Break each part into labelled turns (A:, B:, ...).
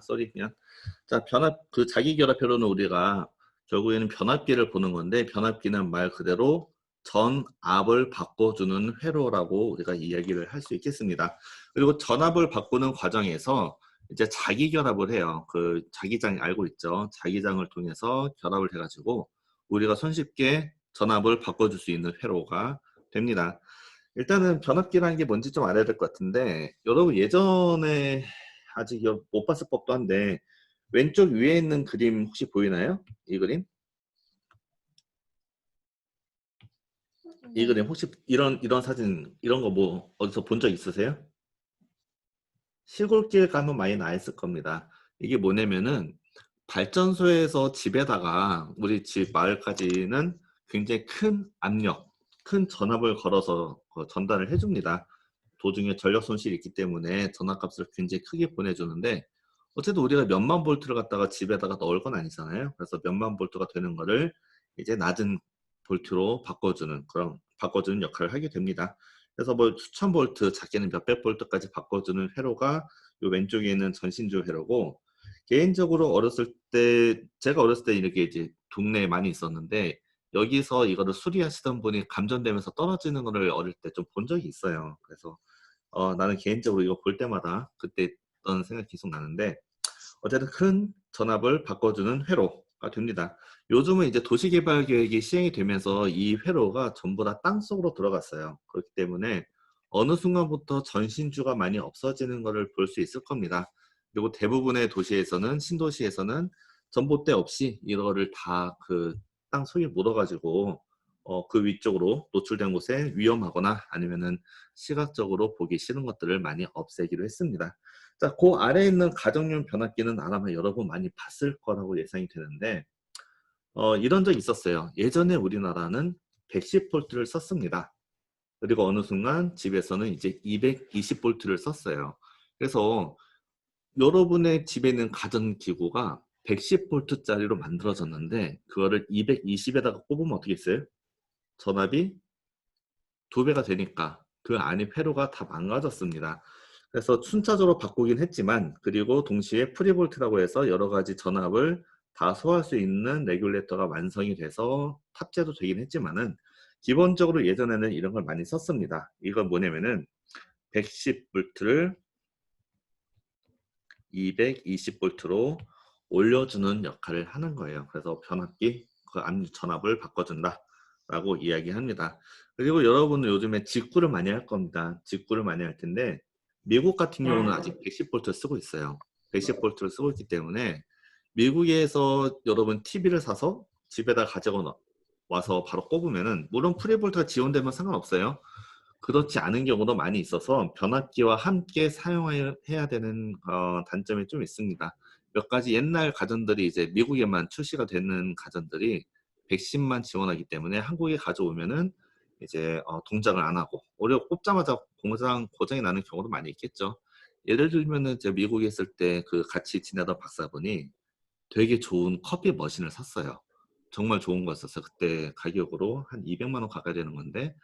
A: 쏘리, 미안. 자, 그 자기 결합회로는 우리가 결국에는 변압기를 보는 건데, 변압기는 말 그대로 전압을 바꿔주는 회로라고 우리가 이야기를 할 수 있겠습니다. 그리고 전압을 바꾸는 과정에서 이제 자기 결합을 해요. 그 자기장 알고 있죠? 자기장을 통해서 결합을 해가지고 우리가 손쉽게 전압을 바꿔줄 수 있는 회로가 됩니다. 일단은 변압기라는 게 뭔지 좀 알아야 될 것 같은데, 여러분 예전에 아직 못 봤을 법도 한데, 왼쪽 위에 있는 그림 혹시 보이나요? 이 그림? 이
B: 네.
A: 그림 혹시 이런 사진, 이런 거 뭐 어디서 본 적 있으세요? 시골길 가면 많이 나 있을 겁니다. 이게 뭐냐면은 발전소에서 집에다가 우리 집 마을까지는 굉장히 큰 압력, 큰 전압을 걸어서 전달을 해줍니다. 도중에 전력 손실이 있기 때문에 전압값을 굉장히 크게 보내주는데, 어쨌든 우리가 몇만 볼트를 갖다가 집에다가 넣을 건 아니잖아요. 그래서 몇만 볼트가 되는 거를 이제 낮은 볼트로 바꿔주는 역할을 하게 됩니다. 그래서 뭐 수천 볼트, 작게는 몇백 볼트까지 바꿔주는 회로가 요 왼쪽에 있는 전신주 회로고, 개인적으로 제가 어렸을 때 이렇게 이제 동네에 많이 있었는데, 여기서 이거를 수리하시던 분이 감전되면서 떨어지는 거를 어릴 때 좀 본 적이 있어요. 그래서 나는 개인적으로 이거 볼 때마다 그때 했던 생각이 계속 나는데, 어쨌든 큰 전압을 바꿔주는 회로가 됩니다. 요즘은 이제 도시개발 계획이 시행이 되면서 이 회로가 전부 다 땅속으로 들어갔어요. 그렇기 때문에 어느 순간부터 전신주가 많이 없어지는 것을 볼 수 있을 겁니다. 그리고 대부분의 도시에서는, 신도시에서는 전봇대 없이 이거를 다 그 땅 속에 묻어가지고 그 위쪽으로 노출된 곳에 위험하거나 아니면은 시각적으로 보기 싫은 것들을 많이 없애기로 했습니다. 자, 그 아래에 있는 가정용 변압기는 아마 여러분 많이 봤을 거라고 예상이 되는데, 이런 적이 있었어요. 예전에 우리나라는 110V를 썼습니다. 그리고 어느 순간 집에서는 이제 220V를 썼어요. 그래서 여러분의 집에 있는 가전기구가 110V짜리로 만들어졌는데, 그거를 220에다가 꼽으면 어떻게 했어요? 전압이 2배가 되니까 그 안에 회로가 다 망가졌습니다. 그래서 순차적으로 바꾸긴 했지만, 그리고 동시에 프리볼트라고 해서 여러 가지 전압을 다 소화할 수 있는 레귤레이터가 완성이 돼서 탑재도 되긴 했지만은, 기본적으로 예전에는 이런 걸 많이 썼습니다. 이건 뭐냐면은 110V를 220V로 올려주는 역할을 하는 거예요. 그래서 변압기 그 압력 전압을 바꿔준다 라고 이야기합니다. 그리고 여러분은 요즘에 직구를 많이 할 겁니다. 직구를 많이 할 텐데, 미국 같은 경우는 아직 110V를 쓰고 있어요. 110V를 쓰고 있기 때문에 미국에서 여러분 TV를 사서 집에다 가져가 와서 바로 꼽으면은, 물론 프리볼트가 지원되면 상관없어요. 그렇지 않은 경우도 많이 있어서 변압기와 함께 사용해야 되는 단점이 좀 있습니다. 몇 가지 옛날 가전들이 이제 미국에만 출시가 되는 가전들이 110만 지원하기 때문에 한국에 가져오면은 이제 동작을 안 하고 오히려 꼽자마자 고장이 나는 경우도 많이 있겠죠. 예를 들면은 제가 미국에 있을 때 그 같이 지내던 박사분이 되게 좋은 커피 머신을 샀어요. 정말 좋은 거였었어요. 그때 가격으로 한 200만 원 가까이 되는 건데,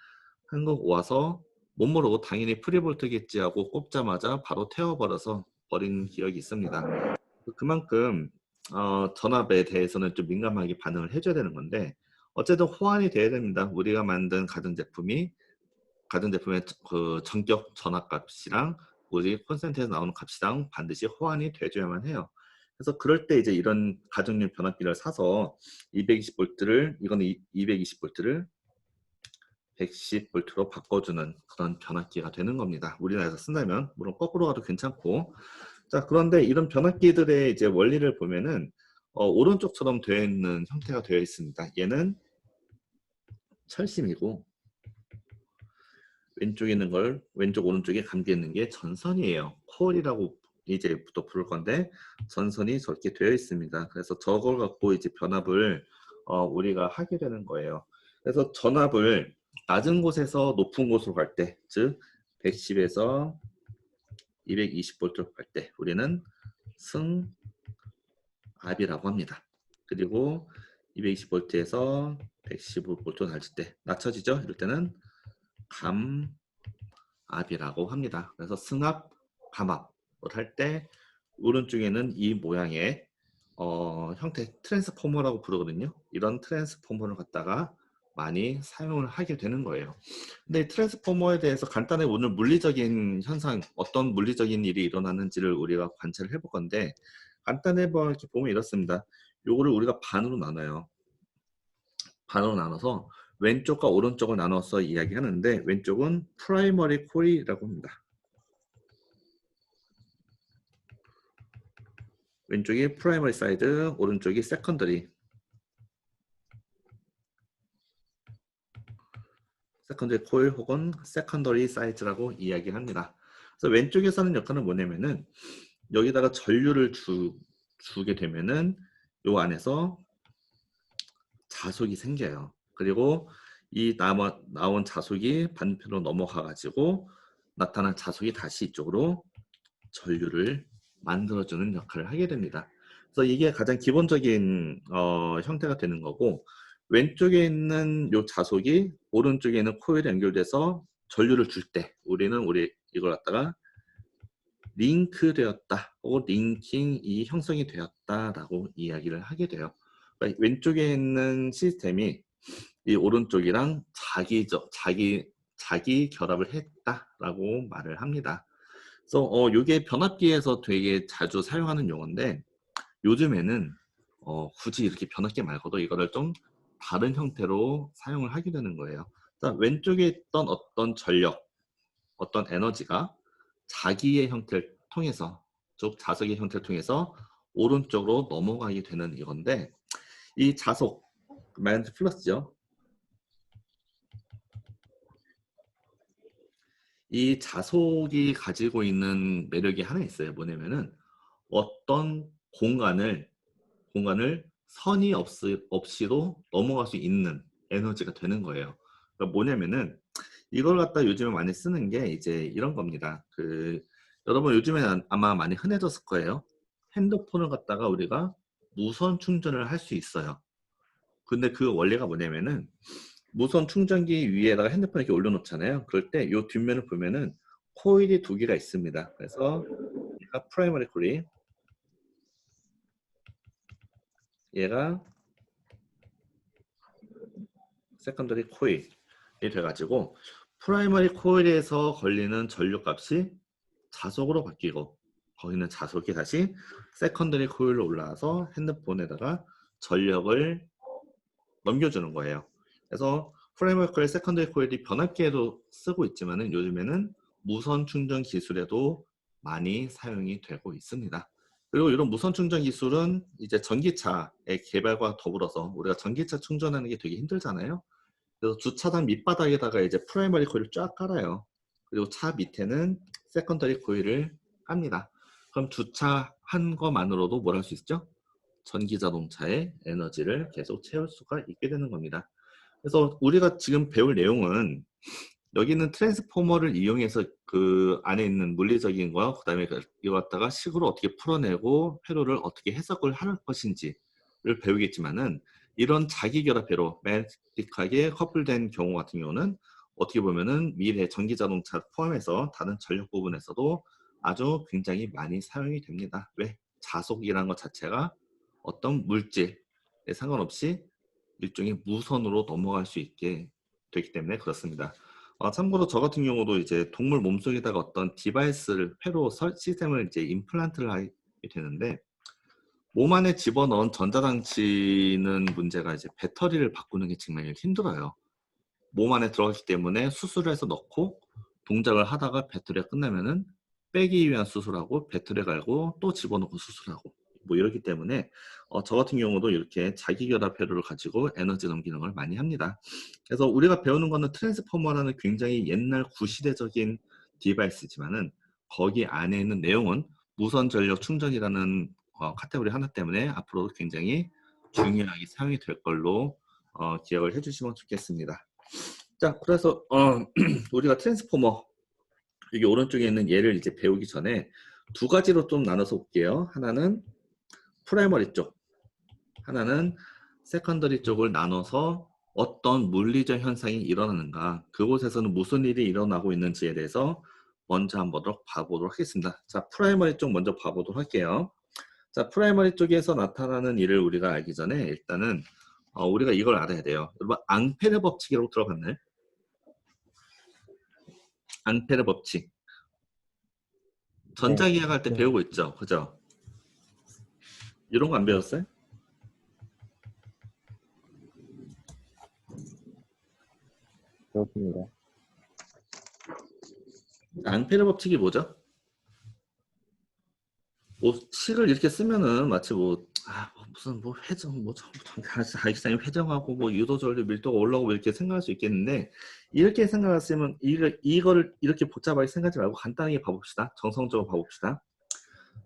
A: 한국 와서 못 모르고 당연히 프리볼트겠지 하고 꼽자마자 바로 태워버려서 버린 기억이 있습니다. 그만큼 전압에 대해서는 좀 민감하게 반응을 해줘야 되는 건데, 어쨌든 호환이 돼야 됩니다. 우리가 만든 가전제품의 그 전격 전압값이랑 우리 콘센트에서 나오는 값이랑 반드시 호환이 돼줘야만 해요. 그래서 그럴 때 이제 이런 가정용 변압기를 사서 220V를, 이거는 220V를 110V로 바꿔주는 그런 변압기가 되는 겁니다. 우리나라에서 쓴다면. 물론 거꾸로 가도 괜찮고. 자, 그런데 이런 변압기들의 이제 원리를 보면은 오른쪽처럼 되어 있는 형태가 되어 있습니다. 얘는 철심이고, 왼쪽에 있는 걸 왼쪽 오른쪽에 감겨 있는 게 전선이에요. 코일이라고 이제부터 부를 건데, 전선이 저렇게 되어 있습니다. 그래서 저걸 갖고 이제 변압을 우리가 하게 되는 거예요. 그래서 전압을 낮은 곳에서 높은 곳으로 갈 때, 즉 110에서 220V로 갈 때 우리는 승압이라고 합니다. 그리고 220V에서 115V로 낮을 때, 낮춰지죠? 이럴 때는 감압이라고 합니다. 그래서 승압, 감압을 할 때 오른쪽에는 이 모양의 형태 트랜스포머라고 부르거든요. 이런 트랜스포머를 갖다가 많이 사용을 하게 되는 거예요. 근데 트랜스포머에 대해서 간단히 오늘 물리적인 현상, 어떤 물리적인 일이 일어나는지를 우리가 관찰을 해볼 건데, 간단히 이렇게 보면 이렇습니다. 요거를 우리가 반으로 나눠요. 반으로 나눠서 왼쪽과 오른쪽을 나눠서 이야기하는데, 왼쪽은 프라이머리 코일이라고 합니다. 왼쪽이 프라이머리 사이드, 오른쪽이 세컨더리. 세컨더리 코일 혹은 세컨더리 사이즈라고 이야기합니다. 그래서 왼쪽에서 하는 역할은 뭐냐면은 여기다가 전류를 주게 되면은 요 안에서 자속이 생겨요. 그리고 이 나온 자속이 반대편으로 넘어가 가지고 나타난 자속이 다시 이쪽으로 전류를 만들어주는 역할을 하게 됩니다. 그래서 이게 가장 기본적인 형태가 되는 거고, 왼쪽에 있는 요 자속이 오른쪽에 있는 코일에 연결돼서 전류를 줄 때 우리는 이걸 갖다가 링크 되었다 혹은 링킹이 형성이 되었다라고 이야기를 하게 돼요. 그러니까 왼쪽에 있는 시스템이 이 오른쪽이랑 자기 결합을 했다라고 말을 합니다. 그래서 이게 변압기에서 되게 자주 사용하는 용어인데, 요즘에는 굳이 이렇게 변압기 말고도 이거를 좀 다른 형태로 사용을 하게 되는 거예요. 왼쪽에 있던 어떤 전력, 어떤 에너지가 자기의 형태를 통해서, 즉 자석의 형태를 통해서 오른쪽으로 넘어가게 되는 이건데, 이 자석, 마이너스 플러스죠. 이 자석이 가지고 있는 매력이 하나 있어요. 뭐냐면은 어떤 공간을 선이 없이도 넘어갈 수 있는 에너지가 되는 거예요. 그러니까 뭐냐면은 이걸 갖다 요즘에 많이 쓰는 게 이제 이런 겁니다. 여러분 요즘에 아마 많이 흔해졌을 거예요. 핸드폰을 갖다가 우리가 무선 충전을 할 수 있어요. 근데 그 원리가 뭐냐면은 무선 충전기 위에다가 핸드폰 이렇게 올려놓잖아요. 그럴 때 이 뒷면을 보면은 코일이 두 개가 있습니다. 그래서 얘가 프라이머리 코일, 얘가 세컨더리 코일이 돼가지고 프라이머리 코일에서 걸리는 전류값이 자석으로 바뀌고 거기는 자석이 다시 세컨더리 코일로 올라와서 핸드폰에다가 전력을 넘겨주는 거예요. 그래서 프라이머리 코일, 세컨더리 코일이 변압기에도 쓰고 있지만은 요즘에는 무선 충전 기술에도 많이 사용이 되고 있습니다. 그리고 이런 무선 충전 기술은 이제 전기차의 개발과 더불어서 우리가 전기차 충전하는 게 되게 힘들잖아요. 그래서 주차장 밑바닥에다가 이제 프라이머리 코일을 쫙 깔아요. 그리고 차 밑에는 세컨더리 코일을 깝니다. 그럼 주차한 것만으로도 뭘 할 수 있죠? 전기 자동차의 에너지를 계속 채울 수가 있게 되는 겁니다. 그래서 우리가 지금 배울 내용은 여기는 트랜스포머를 이용해서 그 안에 있는 물리적인 거, 그다음에 이거 갖다가 식으로 어떻게 풀어내고 회로를 어떻게 해석을 할 것인지를 배우겠지만은, 이런 자기결합회로 매그네틱하게 커플된 경우 같은 경우는 어떻게 보면은 미래 전기자동차 포함해서 다른 전력 부분에서도 아주 굉장히 많이 사용이 됩니다. 왜? 자속이라는 것 자체가 어떤 물질에 상관없이 일종의 무선으로 넘어갈 수 있게 되기 때문에 그렇습니다. 참고로 저 같은 경우도 이제 동물 몸속에다가 어떤 디바이스를 회로 시스템을 이제 임플란트를 하게 되는데, 몸 안에 집어넣은 전자장치는 문제가 이제 배터리를 바꾸는 게 정말 힘들어요. 몸 안에 들어가기 때문에 수술을 해서 넣고 동작을 하다가 배터리가 끝나면은 빼기 위한 수술하고 배터리 갈고 또 집어넣고 수술하고 뭐 이렇기 때문에 저 같은 경우도 이렇게 자기결합 회로를 가지고 에너지 넘기는 걸 많이 합니다. 그래서 우리가 배우는 거는 트랜스포머라는 굉장히 옛날 구시대적인 디바이스지만은 거기 안에 있는 내용은 무선 전력 충전이라는 카테고리 하나 때문에 앞으로도 굉장히 중요하게 사용이 될 걸로 기억을 해주시면 좋겠습니다. 자, 그래서 우리가 트랜스포머, 여기 오른쪽에 있는 얘를 이제 배우기 전에 두 가지로 좀 나눠서 볼게요. 하나는 프라이머리 쪽, 하나는 세컨더리 쪽을 나눠서 어떤 물리적 현상이 일어나는가, 그곳에서는 무슨 일이 일어나고 있는지에 대해서 먼저 한번 봐보도록 하겠습니다. 자, 프라이머리 쪽 먼저 봐보도록 할게요. 자, 프라이머리 쪽에서 나타나는 일을 우리가 알기 전에 일단은 우리가 이걸 알아야 돼요. 여러분, 앙페르 법칙이라고 들어봤나요? 앙페르 법칙. 전자기학 할 때 배우고 있죠? 그죠? 이런 거 안 배웠어요?
B: 그렇습니다.
A: 앙페르 법칙이 뭐죠? 뭐 식을 이렇게 쓰면은 마치 무슨 회전 자기장이 회전하고 뭐 유도전류 밀도가 올라오고 이렇게 생각할 수 있겠는데, 이렇게 생각했으면 이거를 이렇게 복잡하게 생각하지 말고 간단하게 봐봅시다. 정성적으로 봐봅시다.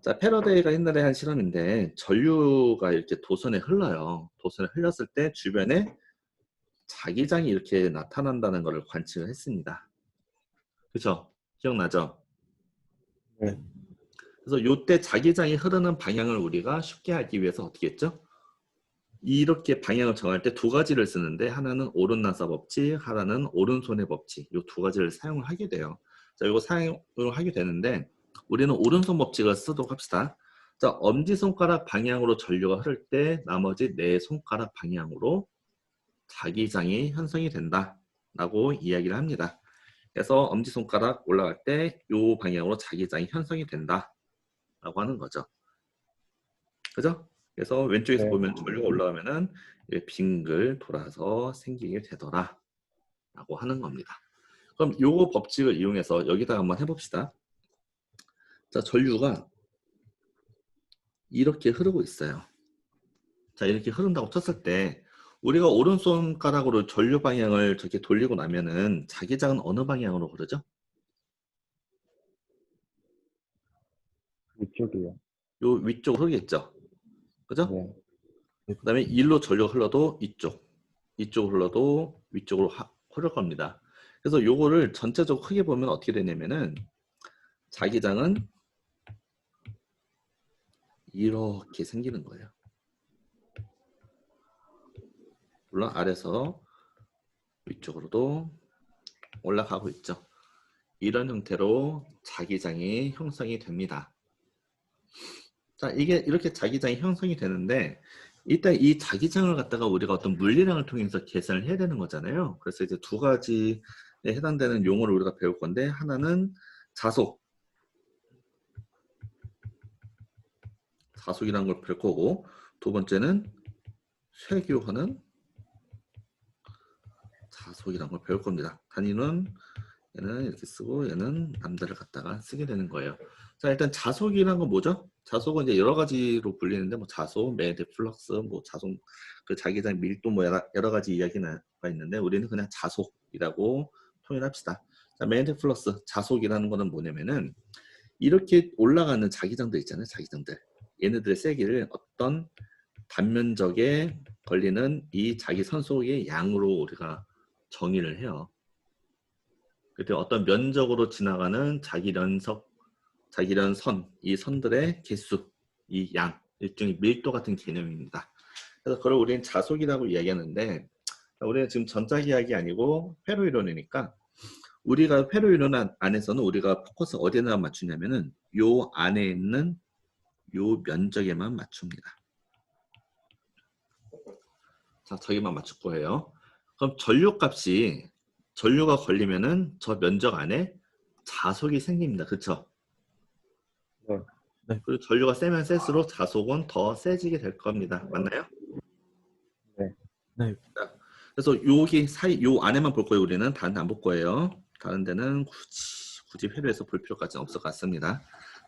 A: 자, 패러데이가 옛날에 한 실험인데, 전류가 이렇게 도선에 흘러요. 도선에 흘렸을 때 주변에 자기장이 이렇게 나타난다는 것을 관측을 했습니다. 그쵸? 기억나죠?
B: 네.
A: 그래서 이때 자기장이 흐르는 방향을 우리가 쉽게 알기 위해서 어떻게 했죠? 이렇게 방향을 정할 때 두 가지를 쓰는데, 하나는 오른나사 법칙, 하나는 오른손의 법칙. 이 두 가지를 사용을 하게 돼요. 자, 이거 사용을 하게 되는데, 우리는 오른손 법칙을 쓰도록 합시다. 자, 엄지손가락 방향으로 전류가 흐를 때 나머지 네 손가락 방향으로 자기장이 형성이 된다 라고 이야기를 합니다. 그래서 엄지손가락 올라갈 때 이 방향으로 자기장이 형성이 된다 라고 하는 거죠. 그죠? 그래서 왼쪽에서
B: 네.
A: 보면 전류가 올라가면은 빙글 돌아서 생기게 되더라 라고 하는 겁니다. 그럼 요 법칙을 이용해서 여기다가 한번 해봅시다. 자, 전류가 이렇게 흐르고 있어요. 자, 이렇게 흐른다고 쳤을 때 우리가 오른손가락으로 전류 방향을 저렇게 돌리고 나면은 자기장은 어느 방향으로 흐르죠?
B: 위쪽이요.
A: 요 위쪽으로 흐르겠죠. 그죠?
B: 네.
A: 그 다음에 일로 전류가 흘러도 이쪽으로 흘러도 위쪽으로 흐를 겁니다. 그래서 요거를 전체적으로 크게 보면 어떻게 되냐면은 자기장은 이렇게 생기는 거예요. 물론 아래서 위쪽으로도 올라가고 있죠. 이런 형태로 자기장이 형성이 됩니다. 자, 이게 이렇게 자기장이 형성이 되는데, 일단 이 자기장을 갖다가 우리가 어떤 물리량을 통해서 계산을 해야 되는 거잖아요. 그래서 이제 두 가지에 해당되는 용어를 우리가 배울 건데, 하나는 자속이라는 걸 배울 거고, 두 번째는 쇄교하는 자속이라는 걸 배울 겁니다. 단위는 얘는 이렇게 쓰고 얘는 남들을 갖다가 쓰게 되는 거예요. 자, 일단 자속이라는 건 뭐죠? 자속은 이제 여러 가지로 불리는데, 뭐 자속, 매드, 플럭스, 뭐 자속, 그 자기장 밀도, 뭐 여러 가지 이야기가 있는데, 우리는 그냥 자속이라고 통일합시다. 자, 매드 플럭스, 자속이라는 거는 뭐냐면은 이렇게 올라가는 자기장들 있잖아요. 자기장들. 얘네들의 세기를 어떤 단면적에 걸리는 이 자기 선속의 양으로 우리가 정의를 해요. 그때 어떤 면적으로 지나가는 자기련선, 이 선들의 개수, 이 양, 일종의 밀도 같은 개념입니다. 그래서 그걸 우리는 자속이라고 이야기하는데, 우리는 지금 전자기학이 아니고 회로이론이니까, 우리가 회로이론 안에서는 우리가 포커스 어디에나 맞추냐면은 요 안에 있는 요 면적에만 맞춥니다. 자, 저기만 맞출 거예요. 그럼 전류값이, 전류가 걸리면은 저 면적 안에 자속이 생깁니다. 그쵸?
B: 네.
A: 그리고 전류가 세면 셀수록 자속은 더 세지게 될 겁니다. 맞나요?
B: 네.
A: 자, 그래서 여기 사이, 요 안에만 볼 거예요. 우리는 다른 데 안 볼 거예요. 다른 데는 굳이 회로해서 볼 필요까지는 없을 것 같습니다.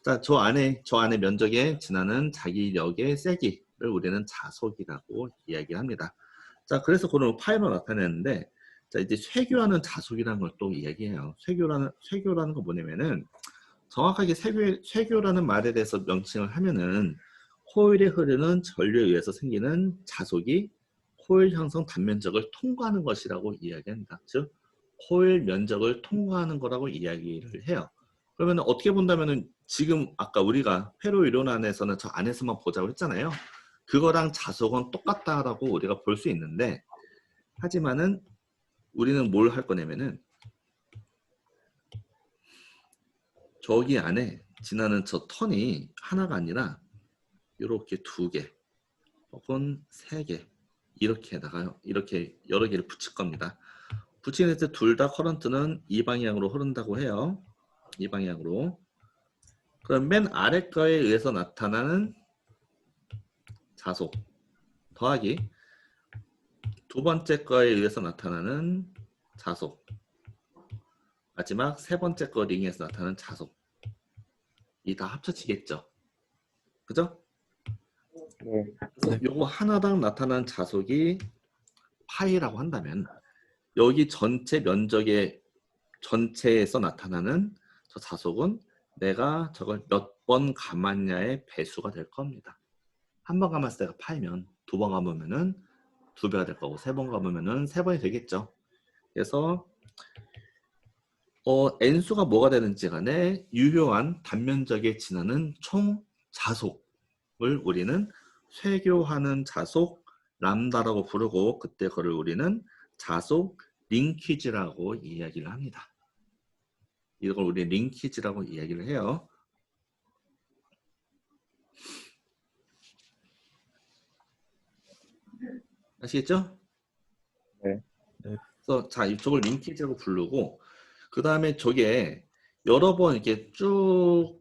A: 자, 저 안에 면적에 지나는 자기력의 세기를 우리는 자속이라고 이야기합니다. 자, 그래서 그런 파이로 나타내는데, 자, 이제 쇄교하는 자속이라는 걸 또 이야기해요. 쇄교라는 거 뭐냐면은, 정확하게 쇄교라는 말에 대해서 명칭을 하면은, 코일에 흐르는 전류에 의해서 생기는 자속이 코일 형성 단면적을 통과하는 것이라고 이야기합니다. 즉, 코일 면적을 통과하는 거라고 이야기를 해요. 그러면 어떻게 본다면은 지금 아까 우리가 회로 이론 안에서는 저 안에서만 보자고 했잖아요. 그거랑 자속은 똑같다라고 우리가 볼 수 있는데, 하지만은 우리는 뭘 할 거냐면은 저기 안에 지나는 저 턴이 하나가 아니라 이렇게 2개 혹은 3개 이렇게다가 이렇게 여러 개를 붙일 겁니다. 붙이는 때 둘 다 커런트는 이 방향으로 흐른다고 해요. 이 방향으로. 그럼 맨 아래 거에 의해서 나타나는 자속 더하기 두 번째 거에 의해서 나타나는 자속 마지막 세 번째 거 링에서 나타나는 자속 이 다 합쳐지겠죠. 그죠?
B: 네.
A: 그래서 요거 하나당 나타나는 자속이 파이라고 한다면 여기 전체 면적의 전체에서 나타나는 저 자속은 내가 저걸 몇 번 감았냐의 배수가 될 겁니다. 한 번 감았을 때가 파이면 2번 감으면은 2배가 될 거고 3번 감으면은 3번이 되겠죠. 그래서 n수가 뭐가 되는지 간에 유효한 단면적에 지나는 총 자속을 우리는 쇄교하는 자속 람다라고 부르고 그때 그걸 우리는 자속 링키지라고 이야기를 합니다. 이걸 우리 링키지라고 이야기를 해요. 아시겠죠?
B: 네.
A: 그래서 자 이쪽을 링키지라고 부르고 그 다음에 저게 여러 번 이렇게 쭉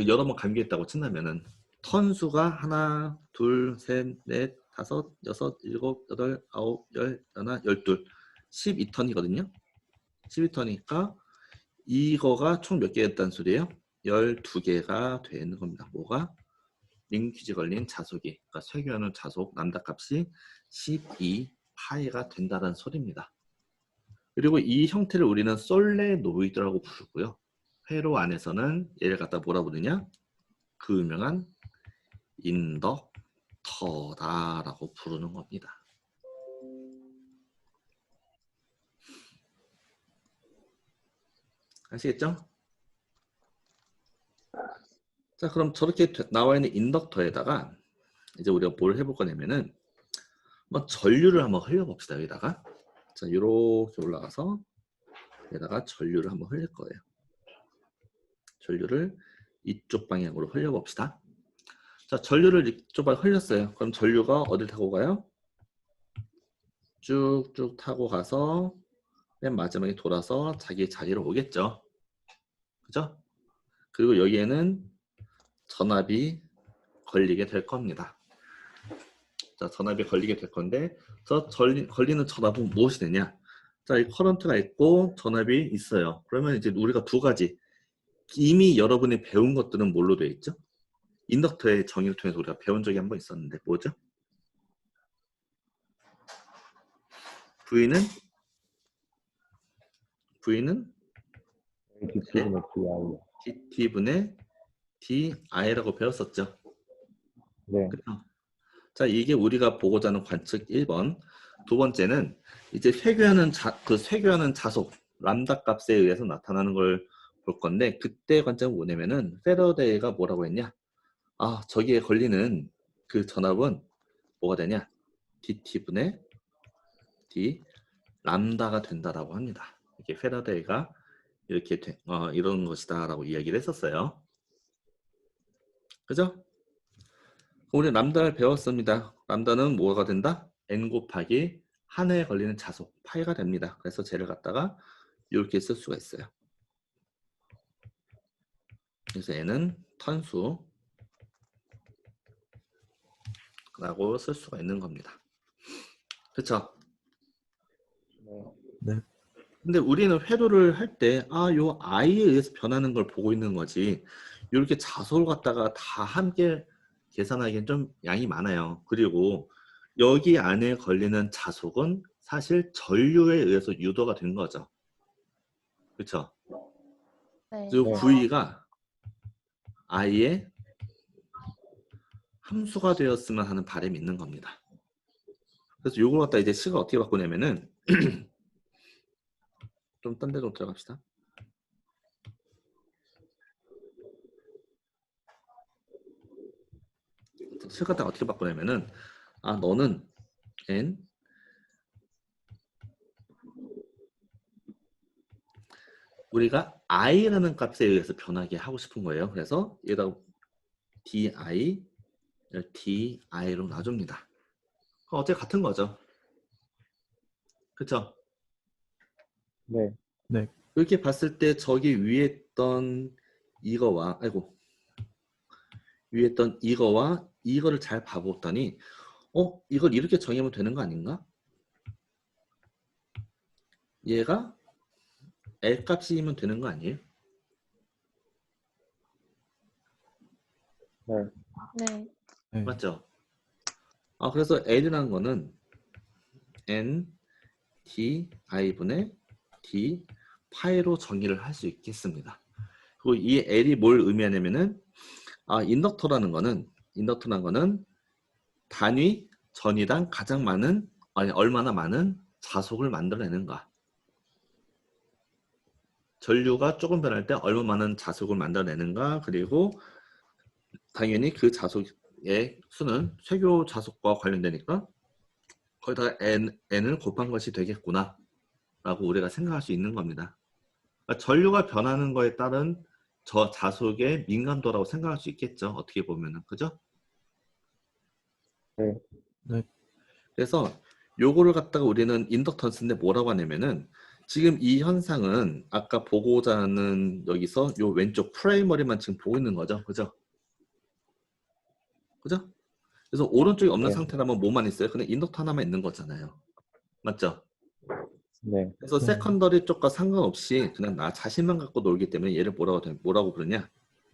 A: 여러 번 감기했다고 친다면은 턴수가 하나, 둘, 셋, 넷, 다섯, 여섯, 일곱, 여덟, 아홉, 열, 하나, 열둘, 12턴이거든요. 12턴이니까 이거가 총 몇 개였다는 소리예요? 12개가 되는 겁니다. 뭐가? 링퀴즈 걸린 자속이, 그러니까 쇄교하는 자속 남다 값이 12파이가 된다는 소리입니다. 그리고 이 형태를 우리는 솔레노이드라고 부르고요. 회로 안에서는 얘를 갖다 뭐라 부르냐? 그 유명한 인덕터다라고 부르는 겁니다. 아시겠죠? 자, 그럼 저렇게 나와 있는 인덕터에다가 이제 우리가 뭘 해볼 거냐면은 한번 전류를 한번 흘려봅시다. 여기다가 자, 이렇게 올라가서 여기다가 전류를 한번 흘릴 거예요. 전류를 이쪽 방향으로 흘려봅시다. 자, 전류를 이쪽 방향 흘렸어요. 그럼 전류가 어딜 타고 가요? 쭉쭉 타고 가서 맨 마지막에 돌아서 자기 자리로 오겠죠. 그죠? 그리고 여기에는 전압이 걸리게 될 겁니다. 자, 전압이 걸리게 될 건데 저 걸리는 전압은 무엇이 되냐? 자, 이 커런트가 있고 전압이 있어요. 그러면 이제 우리가 두 가지 이미 여러분이 배운 것들은 뭘로 되어 있죠? 인덕터의 정의를 통해서 우리가 배운 적이 한번 있었는데 뭐죠? V는
B: DT분의 DI.
A: DT분의 DI라고 배웠었죠.
B: 네.
A: 그렇죠? 자, 이게 우리가 보고자 하는 관측 1번. 두 번째는 이제 쇄교하는 자속 람다 값에 의해서 나타나는 걸 볼 건데 그때 관점은 뭐냐면은 패러데이가 뭐라고 했냐? 아, 저기에 걸리는 그 전압은 뭐가 되냐? dt분의 d 람다가 된다라고 합니다. 이게 패러데이가 이렇게 이런 것이다라고 이야기를 했었어요. 그죠? 우리 람다를 배웠습니다. 람다는 뭐가 된다? n 곱하기 한 회에 걸리는 자속 파이가 됩니다. 그래서 쟤를 갖다가 이렇게 쓸 수가 있어요. 그래서 n은 턴수라고 쓸 수가 있는 겁니다. 그렇죠?
B: 네.
A: 근데 우리는 회로를 할 때 요 i에 의해서 변하는 걸 보고 있는 거지 이렇게 자소를 갖다가 다 함께 계산하기엔 좀 양이 많아요. 그리고 여기 안에 걸리는 자속은 사실 전류에 의해서 유도가 된 거죠. 그렇죠?
C: 네.
A: 그리고 V가 i의 함수가 되었으면 하는 바람이 있는 겁니다. 그래서 요걸 갖다 이제 식을 어떻게 바꾸냐면은 좀 딴 데 좀 들어갑시다. 식 갖다가 어떻게 바꾸냐면은 너는 n 우리가 i라는 값에 의해서 변하게 하고 싶은 거예요. 그래서 얘다 di로 놔줍니다. 어차피 같은 거죠. 그쵸?
B: 네.
C: 네.
A: 이렇게 봤을 때 저기 위에 있던 이거와 위에 있던 이거와 이거를 잘 봐봤더니 이걸 이렇게 정의하면 되는 거 아닌가? 얘가 L 값이면 되는 거 아니에요?
B: 네.
D: 네.
C: 네.
A: 맞죠? 그래서 L이라는 거는 N D I분의 D 파이로 정의를 할 수 있겠습니다. 그리고 이 L이 뭘 의미하냐면은 인덕터라는 거는 단위 전위당 가장 많은 얼마나 많은 자속을 만들어내는가. 전류가 조금 변할 때 얼마 많은 자속을 만들어내는가. 그리고 당연히 그 자속의 수는 쇄교 자속과 관련되니까 거기다가 n을 곱한 것이 되겠구나 라고 우리가 생각할 수 있는 겁니다. 그러니까 전류가 변하는 거에 따른 저 자속의 민감도라고 생각할 수 있겠죠. 어떻게 보면은. 그죠?
B: 네.
C: 네.
A: 그래서 요거를 갖다가 우리는 인덕턴스인데 뭐라고 하냐면은 지금 이 현상은 아까 보고자 하는 여기서 요 왼쪽 프라이머리만 지금 보고 있는 거죠. 그죠? 그죠? 그래서 오른쪽에 없는
B: 네.
A: 상태라면 뭐만 있어요? 그냥 인덕터 하나만 있는 거잖아요. 맞죠?
B: 네.
A: 그래서 세컨더리 쪽과 상관없이 그냥 나 자신만 갖고 놀기 때문에 얘를 뭐라고 부르냐?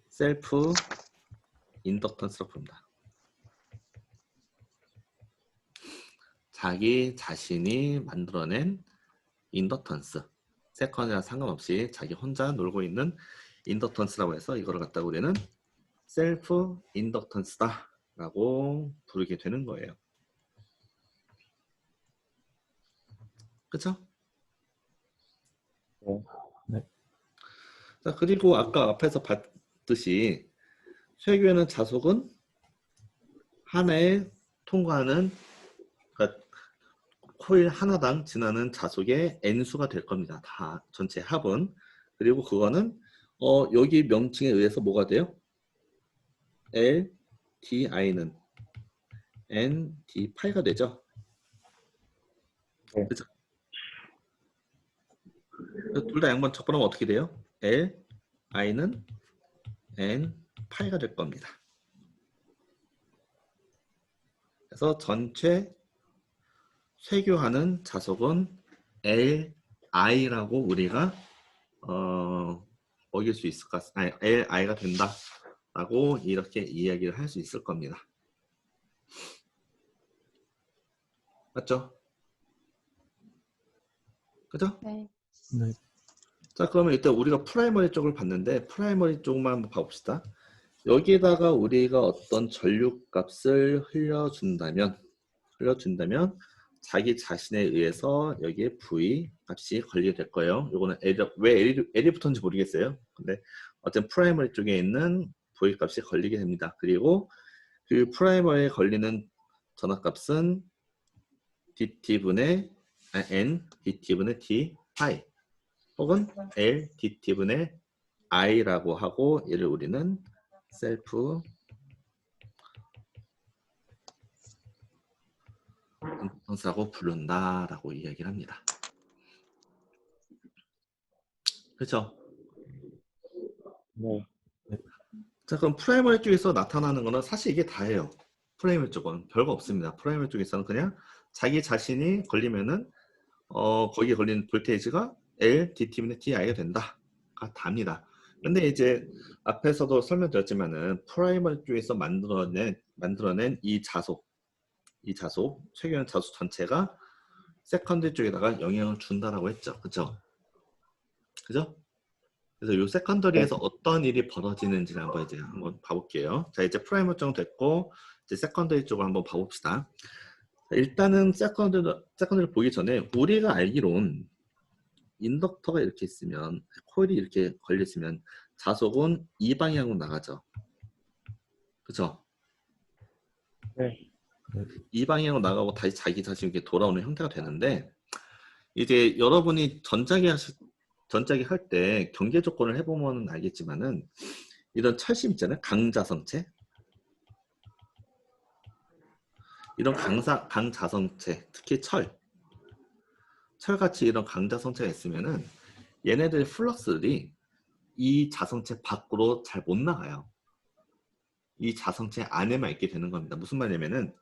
A: 셀프 인덕턴스라고 부릅니다. 자기 자신이 만들어낸 인덕턴스. 세컨이랑 상관없이 자기 혼자 놀고 있는 인덕턴스라고 해서 이거를 갖다가 우리는 셀프 인덕턴스다 라고 부르게 되는 거예요. 그쵸?
B: 네.
A: 자, 그리고 아까 앞에서 봤듯이 쇄교에는 자속은 하나에 통과하는, 그러니까 코일 하나당 지나는 자속의 n수가 될 겁니다. 다 전체 합은. 그리고 그거는 여기 명칭에 의해서 뭐가 돼요? L, D, I는 N, D, 파이가 되죠.
B: 네.
A: 그죠? 둘 다 양번 척분하면 어떻게 돼요? L, I는 N, 파이가 될 겁니다. 그래서 전체 쇄교하는 자속은 L, I라고 우리가 먹일 수 있을까? 아니, L, I가 된다라고 이렇게 이야기를 할 수 있을 겁니다. 맞죠? 그죠?
D: 네.
C: 네.
A: 자, 그러면 일단 우리가 프라이머리 쪽을 봤는데 프라이머리 쪽만 한번 봐봅시다. 여기에다가 우리가 어떤 전류값을 흘려준다면 자기 자신에 의해서 여기에 V 값이 걸리게 될 거예요. 이거는 왜 L이 붙었는지 모르겠어요. 근데 어쨌든 프라이머리 쪽에 있는 V 값이 걸리게 됩니다. 그리고 그 프라이머리에 걸리는 전압값은 dt분의 n dt분의 t 파이 혹은 L dt분의 i라고 하고 얘를 우리는 셀프 인덕턴스라고 부른다라고 이야기를 합니다. 그렇죠?
B: 네.
A: 자, 그럼 프라이머리 쪽에서 나타나는 거는 사실 이게 다예요. 프라이머리 쪽은 별거 없습니다. 프라이머리 쪽에서는 그냥 자기 자신이 걸리면은 거기에 걸린 볼테이지가 L dt분의 ti가 된다가 답니다. 근데 이제 앞에서도 설명드렸지만은 프라이머리 쪽에서 만들어낸 이 자속 쇄교하는 자속 전체가 세컨더리 쪽에다가 영향을 준다라고 했죠. 그죠? 그죠? 그래서 이 세컨더리에서 어떤 일이 벌어지는지를 한번 봐볼게요. 자, 이제 프라이머리 쪽은 됐고 이제 세컨더리 쪽을 한번 봐봅시다. 일단은 세컨더리 보기 전에 우리가 알기론 인덕터가 이렇게 있으면 코일이 이렇게 걸렸으면 자속은 이 방향으로 나가죠. 그렇죠?
B: 네.
A: 이 방향으로 나가고 다시 자기 자신 이렇게 돌아오는 형태가 되는데 이제 여러분이 전자기 할 때 경계 조건을 해보면 알겠지만은 이런 철심 있잖아요. 강자성체. 이런 강자성체, 특히 철같이 이런 강자성체가 있으면은 얘네들의 플럭스들이 이 자성체 밖으로 잘 못 나가요. 이 자성체 안에만 있게 되는 겁니다. 무슨 말이냐면은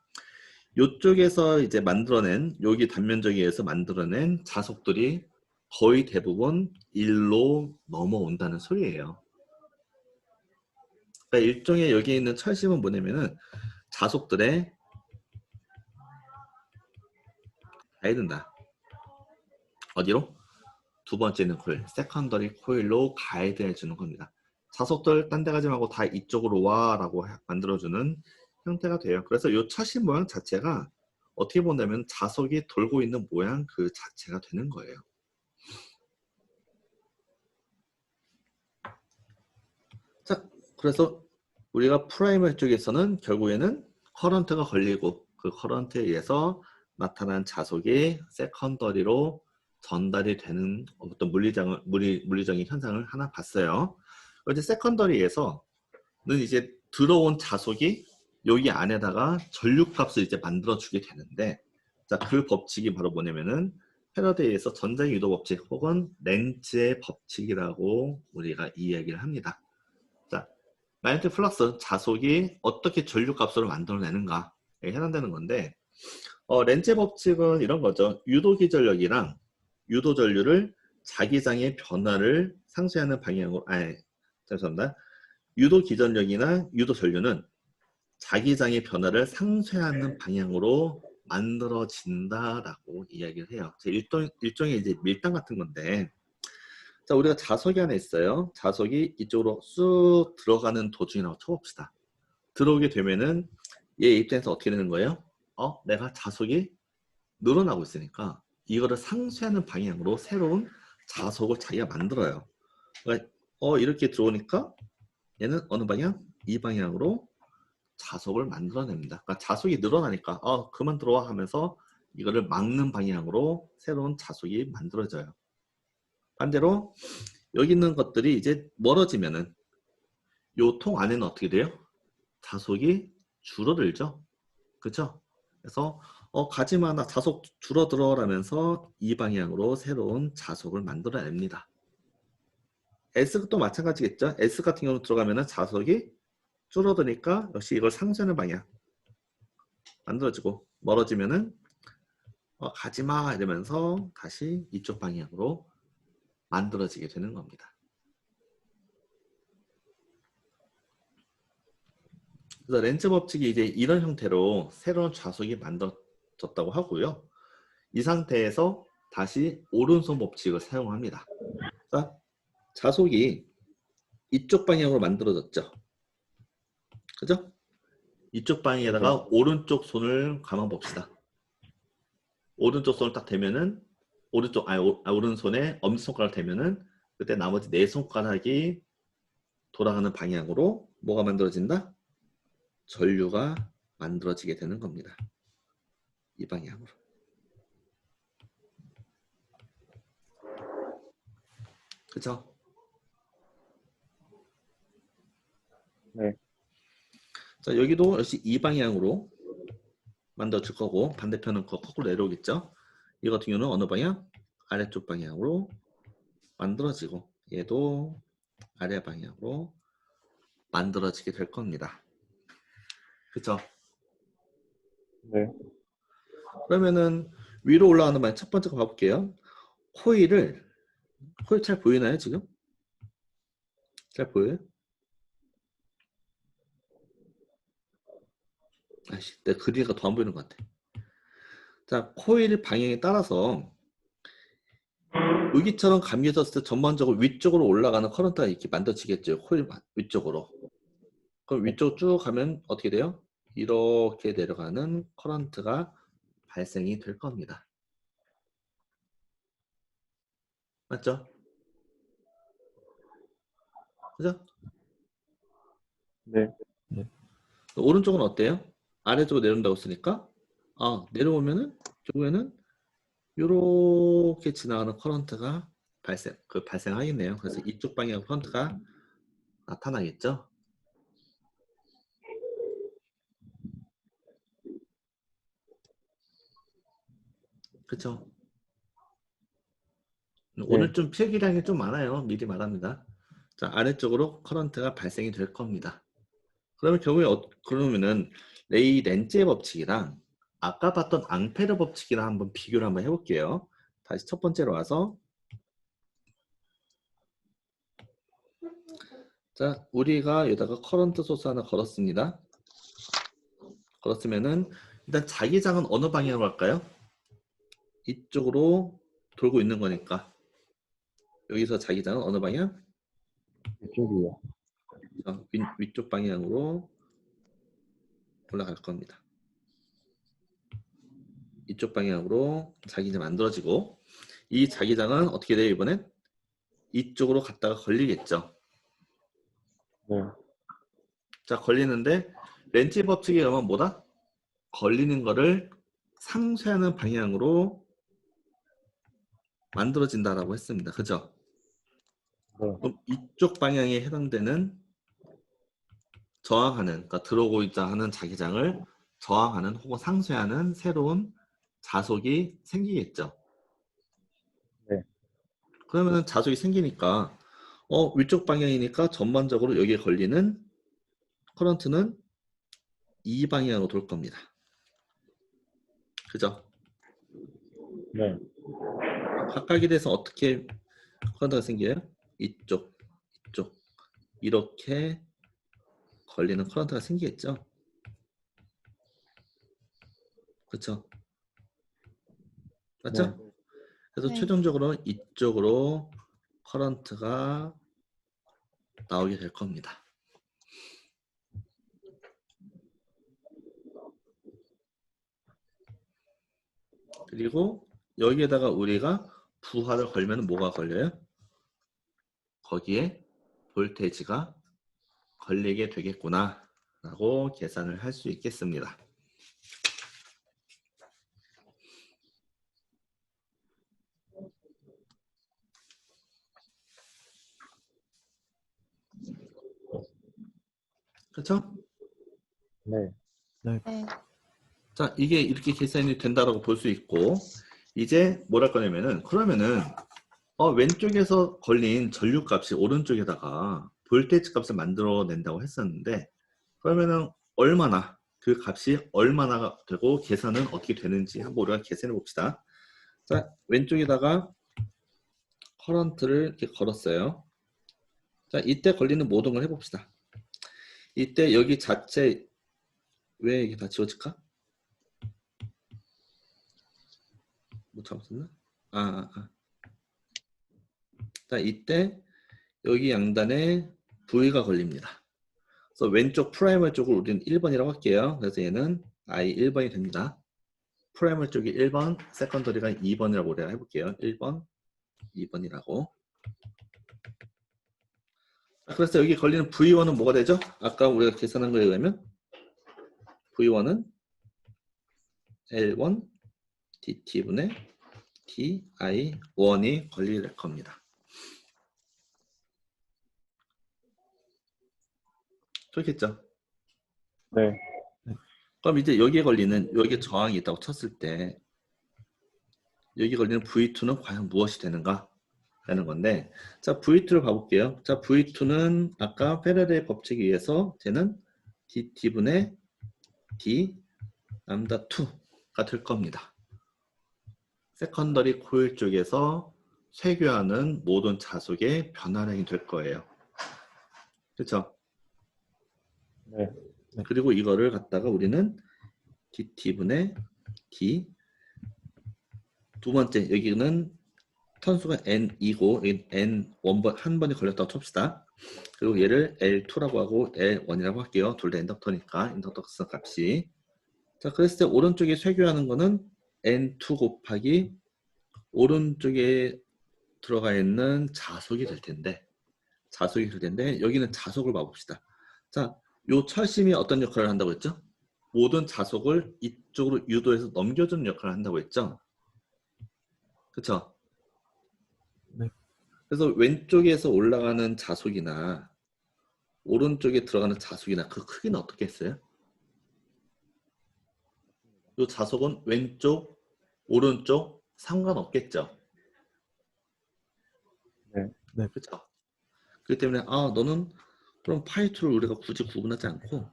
A: 이쪽에서 이제 만들어낸 여기 단면적에서 만들어낸 자속들이 거의 대부분 일로 넘어온다는 소리예요. 그러니까 일종의 여기 있는 철심은 뭐냐면은 자속들의 가야 된다. 어디로? 두 번째 있는 코일, 세컨더리 코일로 가이드 해주는 겁니다. 자속들 딴 데 가지 말고 다 이쪽으로 와 라고 만들어주는 형태가 돼요. 그래서 이 철심 모양 자체가 어떻게 본다면 자속이 돌고 있는 모양 그 자체가 되는 거예요. 자, 그래서 우리가 프라이머 쪽에서는 결국에는 커런트가 걸리고 그 커런트에 의해서 나타난 자속이 세컨더리로 전달이 되는 어떤 물리적인 현상을 하나 봤어요. 이제 세컨더리에서는 이제 들어온 자속이 여기 안에다가 전류값을 이제 만들어주게 되는데, 자, 그 법칙이 바로 뭐냐면은 패러데이에서 전자기 유도 법칙 혹은 렌츠의 법칙이라고 우리가 이야기를 합니다. 자, 라이트 플럭스 자속이 어떻게 전류값으로 만들어내는가에 해당되는 건데, 렌즈 법칙은 이런 거죠. 유도 기전력이랑 유도 전류를 자기장의 변화를 상쇄하는 방향으로, 죄송합니다. 유도 기전력이나 유도 전류는 자기장의 변화를 상쇄하는 방향으로 만들어진다라고 이야기를 해요. 일종의 이제 밀당 같은 건데, 자, 우리가 자석이 하나 있어요. 자석이 이쪽으로 쑥 들어가는 도중이라고 쳐봅시다. 들어오게 되면은 얘 입장에서 어떻게 되는 거예요? 내가 자석이 늘어나고 있으니까 이거를 상쇄하는 방향으로 새로운 자석을 자기가 만들어요. 그러니까 이렇게 들어오니까 얘는 어느 방향? 이 방향으로 자석을 만들어냅니다. 그러니까 자석이 늘어나니까 그만 들어와 하면서 이거를 막는 방향으로 새로운 자석이 만들어져요. 반대로 여기 있는 것들이 이제 멀어지면은 요 통 안에는 어떻게 돼요? 자석이 줄어들죠. 그렇죠? 그래서 가지마 나 자석 줄어들어라면서 이 방향으로 새로운 자석을 만들어냅니다. S도 마찬가지겠죠. S 같은 경우 들어가면은 자석이 줄어드니까 역시 이걸 상쇄하는 방향 만들어지고, 멀어지면은 가지마 이러면서 다시 이쪽 방향으로 만들어지게 되는 겁니다. 그래서 렌즈 법칙이 이제 이런 형태로 새로운 좌석이 만들어졌다고 하고요. 이 상태에서 다시 오른손 법칙을 사용합니다. 자, 자석이 이쪽 방향으로 만들어졌죠. 그죠? 이쪽 방향에다가 오른쪽 손을 감아 봅시다. 오른쪽 손을 딱 대면은 오른손에 엄지손가락을 대면은 그때 나머지 네 손가락이 돌아가는 방향으로 뭐가 만들어진다? 전류가 만들어지게 되는 겁니다. 이 방향으로. 그죠?
B: 네.
A: 자, 여기도 역시 이 방향으로 만들어질 거고, 반대편은 거꾸로 내려오겠죠? 이 같은 경우는 어느 방향? 아래쪽 방향으로 만들어지고, 얘도 아래 방향으로 만들어지게 될 겁니다. 그쵸?
B: 네.
A: 그러면은 위로 올라가는 방향 첫 번째 거 봐볼게요. 코일 잘 보이나요, 지금? 잘 보여요? 아씨, 내 그리가 더 안 보이는 것 같아. 자, 코일 방향에 따라서 여기처럼 감겨졌을 때 전반적으로 위쪽으로 올라가는 커런트가 이렇게 만들어지겠죠. 코일 위쪽으로. 그럼 위쪽 쭉 가면 어떻게 돼요? 이렇게 내려가는 커런트가 발생이 될 겁니다. 맞죠? 그죠?
B: 네.
A: 오른쪽은 어때요? 아래쪽으로 내려온다고 했으니까 내려오면은 결국에는 이렇게 지나가는 커런트가 발생하겠네요. 그래서 이쪽 방향 커런트가 나타나겠죠. 그쵸? 오늘
B: 네.
A: 좀 필기량이 좀 많아요. 미리 말합니다. 자, 아래쪽으로 커런트가 발생이 될 겁니다. 그러면 결국에 그러면은 레이 렌즈의 법칙이랑 아까 봤던 앙페르 법칙이랑 한번 비교를 한번 해볼게요. 다시 첫 번째로 와서, 자, 우리가 여기다가 커런트 소스 하나 걸었습니다. 걸었으면은 일단 자기장은 어느 방향으로 할까요? 이쪽으로 돌고 있는 거니까 여기서 자기장은 어느 방향?
B: 이쪽이요.
A: 위쪽 방향으로 올라갈 겁니다. 이쪽 방향으로 자기장 만들어지고, 이 자기장은 어떻게 돼요? 이번엔 이쪽으로 갔다가 걸리겠죠.
B: 네.
A: 자, 걸리는데 렌즈 법칙에 의하면 뭐다? 걸리는 거를 상쇄하는 방향으로 만들어진다라고 했습니다. 그죠?
B: 네.
A: 그럼 이쪽 방향에 해당되는 저항하는, 그러니까 들어오고 있자 하는 자기장을 저항하는 혹은 상쇄하는 새로운 자속이 생기겠죠.
B: 네.
A: 그러면 자속이 생기니까 위쪽 방향이니까 전반적으로 여기에 걸리는 커런트는 이 방향으로 돌 겁니다. 그죠?
B: 네.
A: 각각에 대해서 어떻게 커런트가 생겨요? 이쪽, 이쪽 이렇게 걸리는 커런트가 생기겠죠? 그렇죠?
B: 네.
A: 맞죠? 그래서
C: 네.
A: 최종적으로 이쪽으로 커런트가 나오게 될 겁니다. 그리고 여기에다가 우리가 부하를 걸면 뭐가 걸려요? 거기에 볼테이지가 걸리게 되겠구나 라고 계산을 할 수 있겠습니다. 그렇죠?
B: 네.
C: 네.
A: 자, 이게 이렇게 계산이 된다라고 볼 수 있고, 이제 뭘 할 거냐면은, 그러면은 왼쪽에서 걸린 전류값이 오른쪽에다가 볼테이지 값을 만들어낸다고 했었는데, 그러면은 얼마나, 그 값이 얼마나 되고 계산은 어떻게 되는지 한번 우리가 계산해 봅시다. 자, 왼쪽에다가 커런트를 이렇게 걸었어요. 자, 이때 걸리는 모든 걸 해봅시다. 이때 여기 자체 왜 이게 다 지워질까? 못 잡았었나? 자, 이때 여기 양단에 V가 걸립니다. 그래서 왼쪽 프라이머 쪽을 우리는 1번이라고 할게요. 그래서 얘는 I 1번이 됩니다. 프라이머 쪽이 1번, 세컨더리가 2번이라고 우리가 해볼게요. 1번, 2번이라고. 그래서 여기 걸리는 V1은 뭐가 되죠? 아까 우리가 계산한 거에 의하면 V1은 L1 DT분의 DI1이 걸리게 될 겁니다. 그렇겠죠?
B: 네.
A: 그럼 이제 여기에 걸리는, 여기에 저항이 있다고 쳤을 때 여기 걸리는 V2는 과연 무엇이 되는가? 라는 건데, 자, V2를 봐볼게요. 자, V2는 아까 페레르의 법칙에 의해서 쟤는 DT분의 D 람다 2가 될 겁니다. 세컨더리 코일 쪽에서 쇄교하는 모든 자속의 변화량이 될 거예요. 그렇죠?
B: 네.
A: 그리고 이거를 갖다가 우리는 DT분의 D 두 번째, 여기는 턴수가 N2고 여기 N 한 번이 걸렸다고 칩시다. 그리고 얘를 L2라고 하고 L1이라고 할게요. 둘 다 인덕터니까 인덕터스 값이. 자, 그랬을 때 오른쪽에 쇄교하는 거는 N2 곱하기 오른쪽에 들어가 있는 자속이 될 텐데, 여기는 자속을 봐봅시다. 자, 요 철심이 어떤 역할을 한다고 했죠? 모든 자속을 이쪽으로 유도해서 넘겨주는 역할을 한다고 했죠? 그쵸?
D: 네.
A: 그래서 왼쪽에서 올라가는 자속이나 오른쪽에 들어가는 자속이나 그 크기는 어떻게 했어요? 이 자속은 왼쪽, 오른쪽 상관없겠죠.
B: 네.
C: 네.
A: 그렇죠? 그렇기 때문에 너는 그럼 파이2를 우리가 굳이 구분하지 않고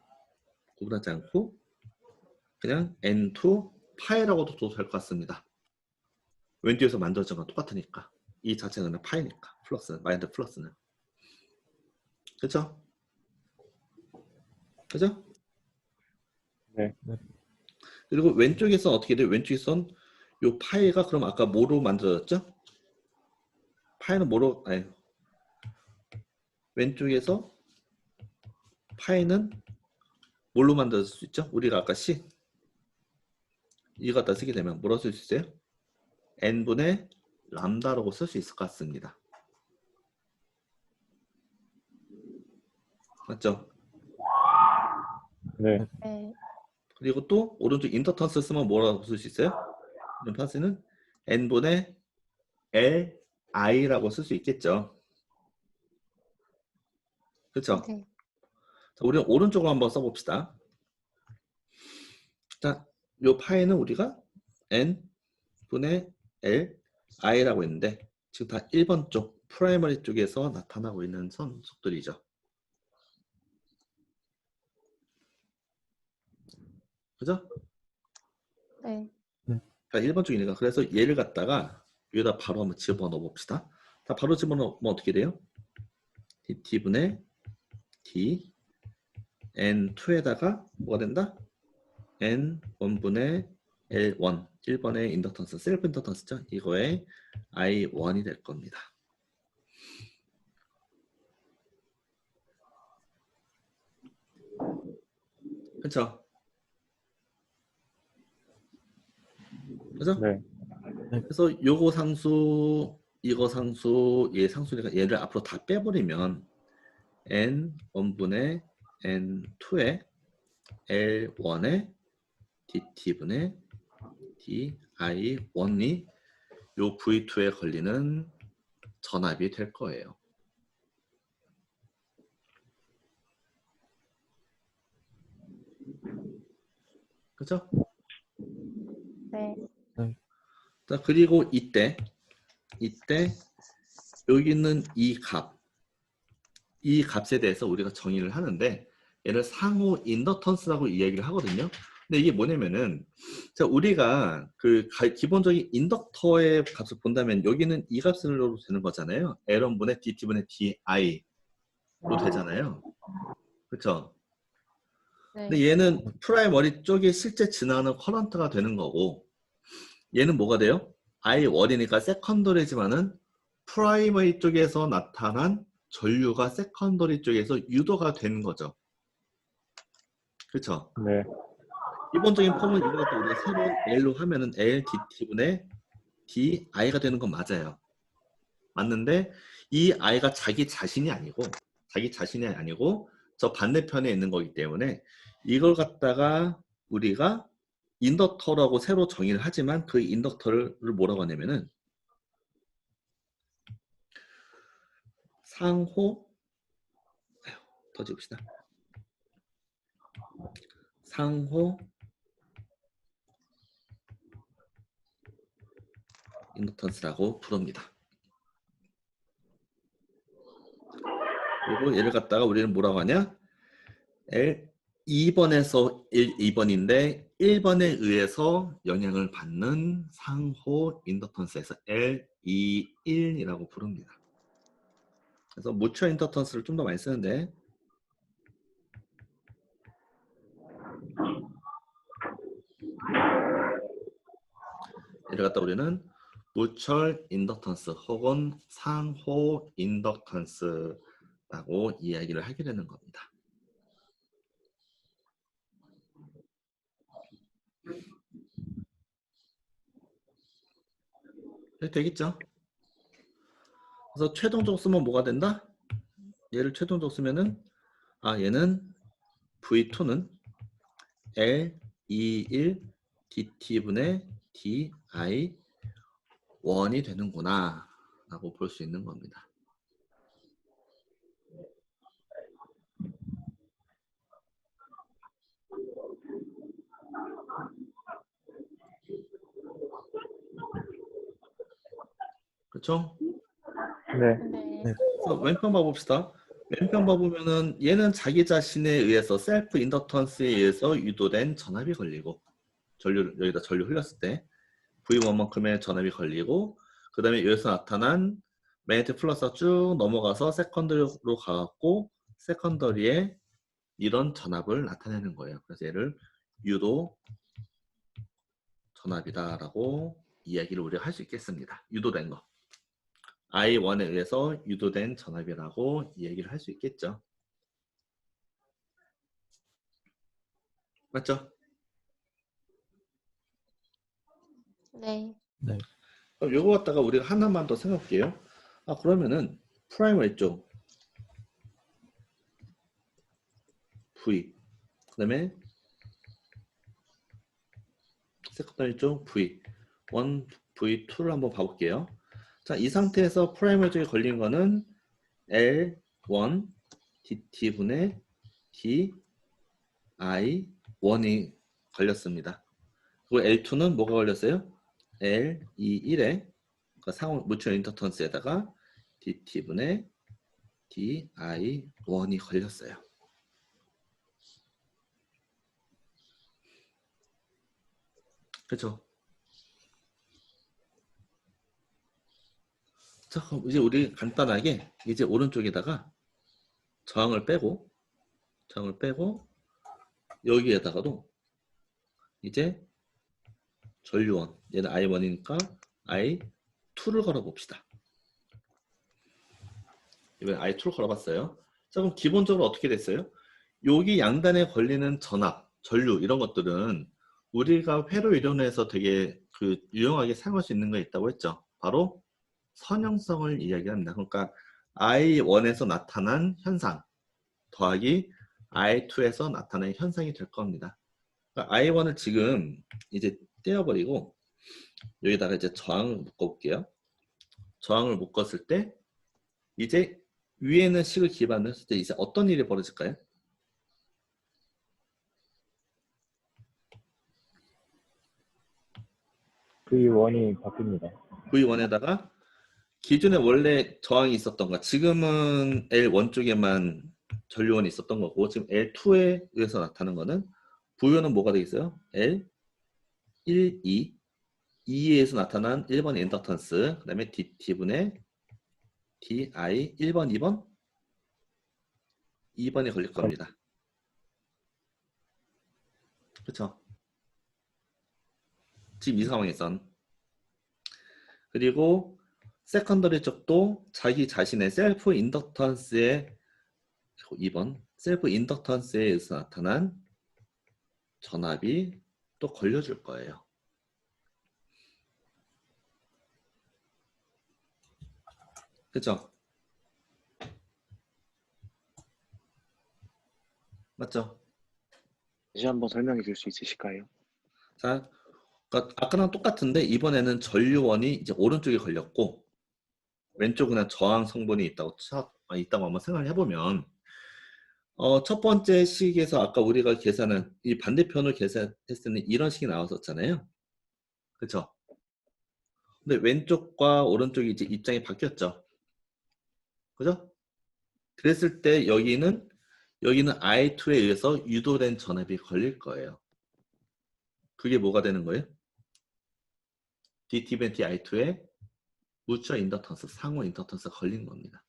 A: 그냥 n2 파이라고도 둬도 될 것 같습니다. 왼쪽에서 만들어진 건 똑같으니까 이 자체는 그냥 파이니까 플러스 마이너스 플러스는 그렇죠? 그죠?
B: 네.
A: 그리고 왼쪽에서 어떻게 돼요? 왼쪽에선 요 파이가 그럼 아까 뭐로 만들어졌죠? 파이는 뭐로 왼쪽에서 파이는 뭘로 만들어질 수 있죠? 우리가 아까 C 이거 갖다 쓰게 되면 뭐라고 쓸 수 있어요? n분의 람다라고 쓸 수 있을 것 같습니다. 맞죠?
B: 네.
D: 네.
A: 그리고 또 오른쪽 인덕턴스 쓰면 뭐라고 쓸 수 있어요? 인덕턴스는 n분의 li라고 쓸 수 있겠죠. 그렇죠?
D: 네.
A: 자, 우리는 오른쪽으로 한번 써봅시다. 자, 요 파이는 우리가 n분의 li라고 했는데 지금 다 1번 쪽 프라이머리 쪽에서 나타나고 있는 선속들이죠. 그죠?
D: 네.
A: 자, 1번 쪽이니까 그래서 얘를 갖다가 여기다 바로 한번 집어넣어 봅시다. 자, 바로 집어넣으면 어떻게 돼요? dt분의 d n2에다가 뭐가 된다? n1분의 l1 1번의 인덕턴스 셀프 인덕턴스죠? 이거에 i1이 될 겁니다. 그렇죠? 그죠?
B: 네.
A: 그래서 요거 상수, 이거 상수, 얘 상수니까 얘를 앞으로 다 빼버리면 n1분의 n2의 l1의 dt분의 di1이 요 v2에 걸리는 전압이 될 거예요. 그죠?
D: 네.
A: 자, 그리고 이때 여기 있는 이 값에 대해서 우리가 정의를 하는데 얘를 상호 인덕턴스라고 이야기를 하거든요. 근데 이게 뭐냐면은 자, 우리가 그 기본적인 인덕터의 값을 본다면 여기는 이 값으로 되는 거잖아요. L1분의 DT분의 DI로 되잖아요. 그렇죠?
D: 네.
A: 근데 얘는 프라이머리 쪽에 실제 지나가는 커런트가 되는 거고 얘는 뭐가 돼요? I1이니까 세컨더리지만은 프라이머리 쪽에서 나타난 전류가 세컨더리 쪽에서 유도가 되는 거죠. 그렇죠?
B: 네.
A: 기본적인 폼은 이거 갖고 우리가 새로운 L로 하면은 L DT분의 DI가 되는 건 맞아요. 맞는데 이 I가 자기 자신이 아니고 저 반대편에 있는 거기 때문에 이걸 갖다가 우리가 인덕터라고 새로 정의를 하지만 그 인덕터를 뭐라고 하냐면은 상호 더 지읍시다. 상호 인덕턴스라고 부릅니다. 그리고 얘를 갖다가 우리는 뭐라고 하냐? L 2번에서 2번인데 1번에 의해서 영향을 받는 상호 인덕턴스에서 L21이라고 부릅니다. 그래서 무처 인덕턴스를 좀 더 많이 쓰는데 얘를 갖다 우리는 무철 인덕턴스 혹은 상호 인덕턴스라고 이야기를 하게 되는 겁니다. 되겠죠? 그래서 최종적으로 쓰면 뭐가 된다? 얘를 최종적으로 쓰면은 얘는 V2는 L21 DT분의 DI1이 되는구나 라고 볼 수 있는 겁니다. 그렇죠?
B: 네.
D: 네.
A: 그래서 왼편 봐봅시다. 왼편 봐보면은 얘는 자기 자신에 의해서 셀프 인덕턴스에 의해서 유도된 전압이 걸리고 여기다 전류 흘렸을 때 V1만큼의 전압이 걸리고 그 다음에 여기서 나타난 매그네틱 플러스가 쭉 넘어가서 세컨더리로 가갖고 세컨더리에 이런 전압을 나타내는 거예요. 그래서 얘를 유도 전압이다라고 이야기를 우리가 할 수 있겠습니다. 유도된 거. I1에 의해서 유도된 전압이라고 이야기를 할 수 있겠죠. 맞죠?
D: 네.
B: 네.
A: 그럼 요거 갖다가 우리가 하나만 더 생각할게요. 그러면은 프라이머리 쪽 V 그 다음에 세컨더리 쪽 V 1, V2를 한번 봐볼게요. 자, 이 상태에서 프라이머리 쪽에 걸린 거는 L1 DT분의 DI1이 걸렸습니다. 그리고 L2는 뭐가 걸렸어요? L21에 그 상호 뮤추얼 인덕턴스에다가 DT분의 DI1이 걸렸어요. 그렇죠? 자, 그럼 이제 우리 간단하게 이제 오른쪽에다가 저항을 빼고 여기에다가도 이제 전류원 얘는 I1이니까 I2를 걸어 봅시다. 이번에 I2를 걸어봤어요. 자, 그럼 기본적으로 어떻게 됐어요? 여기 양단에 걸리는 전압, 전류 이런 것들은 우리가 회로 이론에서 되게 유용하게 사용할 수 있는 거 있다고 했죠. 바로 선형성을 이야기합니다. 그러니까 I1에서 나타난 현상 더하기 I2에서 나타난 현상이 될 겁니다. 그러니까 I1을 지금 이제 떼어버리고 여기다가 이제 저항을 묶어볼게요. 저항을 묶었을 때 이제 위에는 식을 기반으로 했을 때 이제 어떤 일이 벌어질까요?
B: V1이 바뀝니다.
A: V1에다가 기존에 원래 저항이 있었던 거 지금은 L1 쪽에만 전류원이 있었던 거고 지금 L2에 의해서 나타나는 거는 V1은 뭐가 되겠어요? L1, 2, 2에서 나타난 1번 인덕턴스 그 다음에 DT분의 DI 1번, 2번? 2번이 걸릴 겁니다. 그렇죠? 지금 이 상황에선 그리고 세컨더리 쪽도 자기 자신의 셀프 인덕턴스에 2번 셀프 인덕턴스에 의해서 나타난 전압이 또 걸려줄 거예요. 그죠? 맞죠?
B: 다시 한번 설명해 줄 수 있으실까요?
A: 자, 그러니까 아까랑 똑같은데 이번에는 전류원이 이제 오른쪽에 걸렸고 왼쪽은 저항 성분이 있다고 한번 생각을 해보면 첫 번째 식에서 아까 우리가 계산한 이 반대편을 계산했을 때는 이런 식이 나왔었잖아요. 그렇죠? 근데 왼쪽과 오른쪽이 이제 입장이 바뀌었죠. 그죠? 그랬을 때 여기는 I2에 의해서 유도된 전압이 걸릴 거예요. 그게 뭐가 되는 거예요? DT-벤티 I2에 뮤추얼 인덕턴스, 상호 인덕턴스가 걸린 겁니다.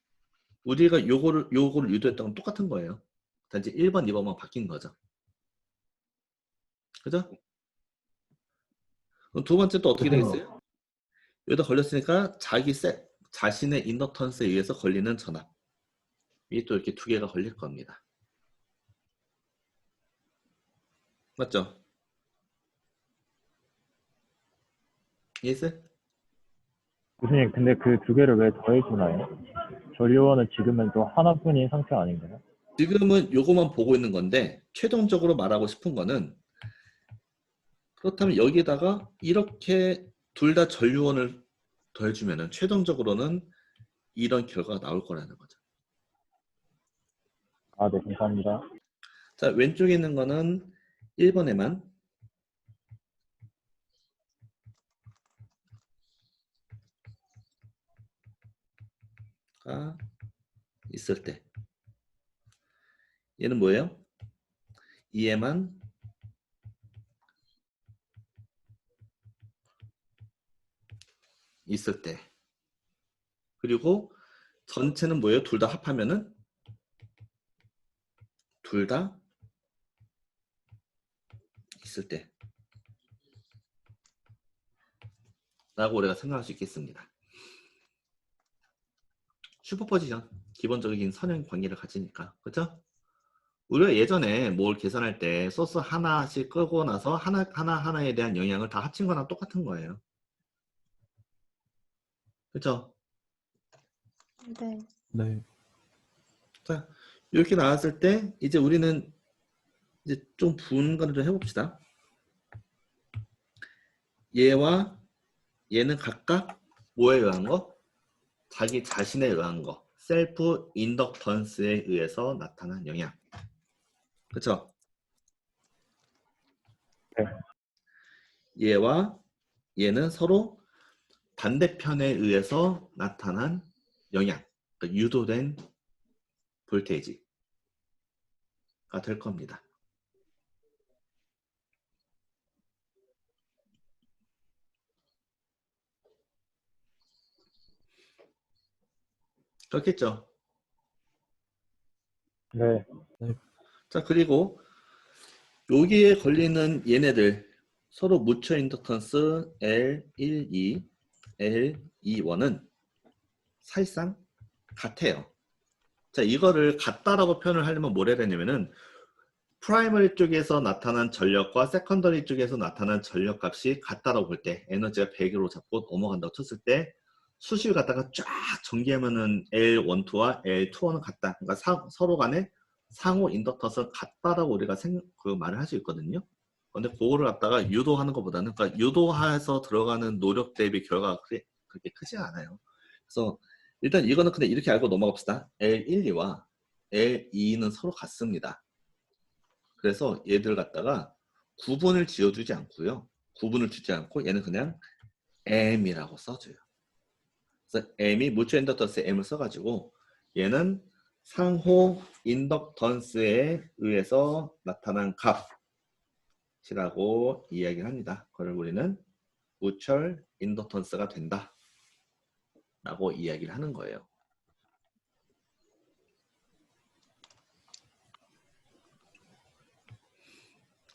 A: 우리가 요거를 유도했던 건 똑같은 거예요. 단지 1번, 2번만 바뀐 거죠. 그죠? 그럼 두 번째 또 어떻게 되겠어요? 여기다 걸렸으니까 자신의 인덕턴스에 의해서 걸리는 전압. 이 또 이렇게 두 개가 걸릴 겁니다. 맞죠? 이해했어요?
B: 교수님, 근데 그 두 개를 왜 더해주나요? 전류원은 지금은 또 하나뿐인 상태 아닌가요?
A: 지금은 요거만 보고 있는 건데 최종적으로 말하고 싶은 거는 그렇다면 여기에다가 이렇게 둘 다 전류원을 더해주면은 최종적으로는 이런 결과가 나올 거라는 거죠.
B: 아, 네, 감사합니다.
A: 자, 왼쪽에 있는 거는 1번에만 있을 때 얘는 뭐예요? 2에만 있을 때 그리고 전체는 뭐예요? 둘 다 합하면은 둘 다 있을 때 라고 우리가 생각할 수 있겠습니다. 슈퍼포지션 기본적인 선형 관계를 가지니까 그렇죠? 우리가 예전에 뭘 계산할 때 소스 하나씩 끄고 나서 하나에 대한 영향을 다 합친 거랑 똑같은 거예요. 그렇죠?
D: 네.
B: 네.
A: 자, 이렇게 나왔을 때 이제 우리는 이제 좀 분간을 해봅시다. 얘와 얘는 각각 뭐에 의한 거? 자기 자신에 의한 거. 셀프 인덕턴스에 의해서 나타난 영향. 그렇죠?
B: 네.
A: 얘와 얘는 서로 반대편에 의해서 나타난 영향. 그러니까 유도된 볼테이지가 될 겁니다. 그렇겠죠?
B: 네.
A: 자, 그리고 여기에 걸리는 얘네들 서로 무처 인덕턴스 L12, L21은 사실상 같아요. 자, 이거를 같다라고 표현을 하려면 뭐라 해야 되냐면은 프라이머리 쪽에서 나타난 전력과 세컨더리 쪽에서 나타난 전력 값이 같다라고 볼 때 에너지가 100으로 잡고 넘어간다고 쳤을 때 수식을 갖다가 쫙 전개하면은 L12와 L21은 같다. 그러니까 서로 간에 상호 인덕터스는 같다라고 우리가 그 말을 할 수 있거든요. 근데 그거를 갖다가 유도하는 것보다는 그러니까 유도해서 들어가는 노력 대비 결과가 그렇게 크지 않아요. 그래서 일단 이거는 그냥 이렇게 알고 넘어갑시다. L12와 L2는 서로 같습니다. 그래서 얘들 갖다가 구분을 지어주지 않고요. 구분을 주지 않고 얘는 그냥 M이라고 써줘요. 그래서 M이 무추 인덕턴스에 M을 써가지고 얘는 상호 인덕턴스에 의해서 나타난 값이라고 이야기를 합니다. 그걸 우리는 무철 인덕턴스가 된다 라고 이야기를 하는 거예요.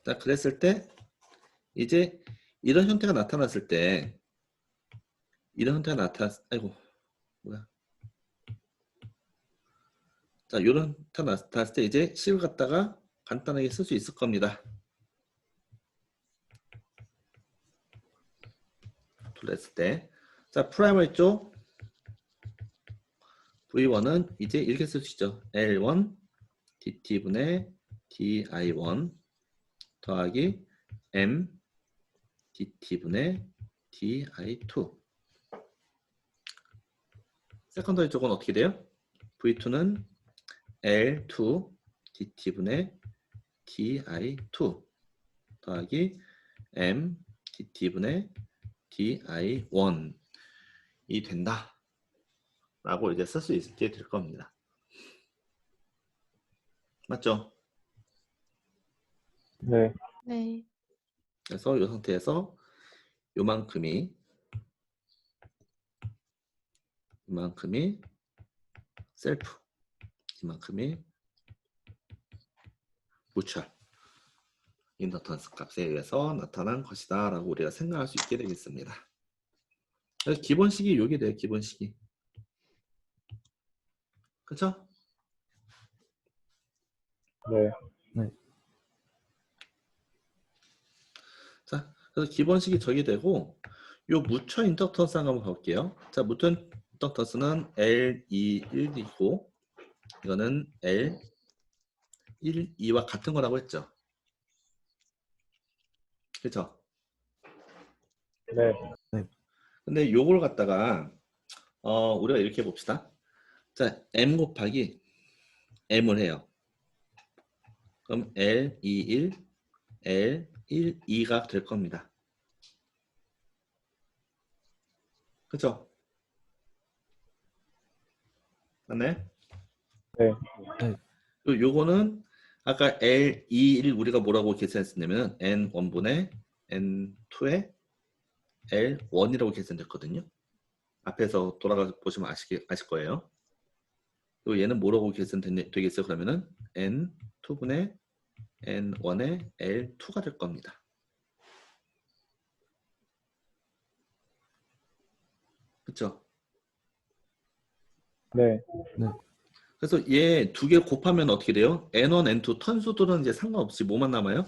A: 자, 그랬을 때 이제 이런 형태가 나타났을 때 아이고 뭐야. 자, 요런 형태가 나타났을 때 이제 식을 갖다가 간단하게 쓸 수 있을 겁니다. 둘했을 때. 자, 프라이머리 쪽 V1은 이제 이렇게 쓸 수 있죠. L1 DT분의 DI1 더하기 M DT분의 DI2. 세컨더리 쪽은 어떻게 돼요? V2는 L2 DT분의 DI2 더하기 M DT분의 DI1이 된다 라고 이제 쓸 수 있게 될 겁니다. 맞죠?
B: 네.
D: 네.
A: 그래서 이 상태에서 요만큼이 셀프, 이만큼이 무철 인덕턴스 값에 의해서 나타난 것이다 라고 우리가 생각할 수 있게 되겠습니다. 그래서 기본식이 이게 돼요. 기본식이. 그쵸?
B: 네.
A: 자, 그래서 기본식이 저게 되고 요 무처 인덕턴스 한번 볼게요. 자, 무처 인덕턴스는 L21이고 이거는 L12와 같은 거라고 했죠. 그쵸?
B: 네.
A: 근데 요걸 갖다가 우리가 이렇게 봅시다. 자, M 곱하기 M을 해요. 그럼 L21, L12가 될 겁니다. 그쵸? 맞나요?
B: 네.
A: 요거는 아까 L21 우리가 뭐라고 계산했었냐면 N1분의 N2의 L1이라고 계산됐거든요. 앞에서 돌아가 보시면 아실 거예요. 또 얘는 뭐라고 계산되겠어요? 그러면은 N2분의 N1의 L2가 될 겁니다. 그렇죠?
B: 네.
A: 그래서 얘 두 개 곱하면 어떻게 돼요? N1, N2 턴수들은 이제 상관없이 뭐만 남아요?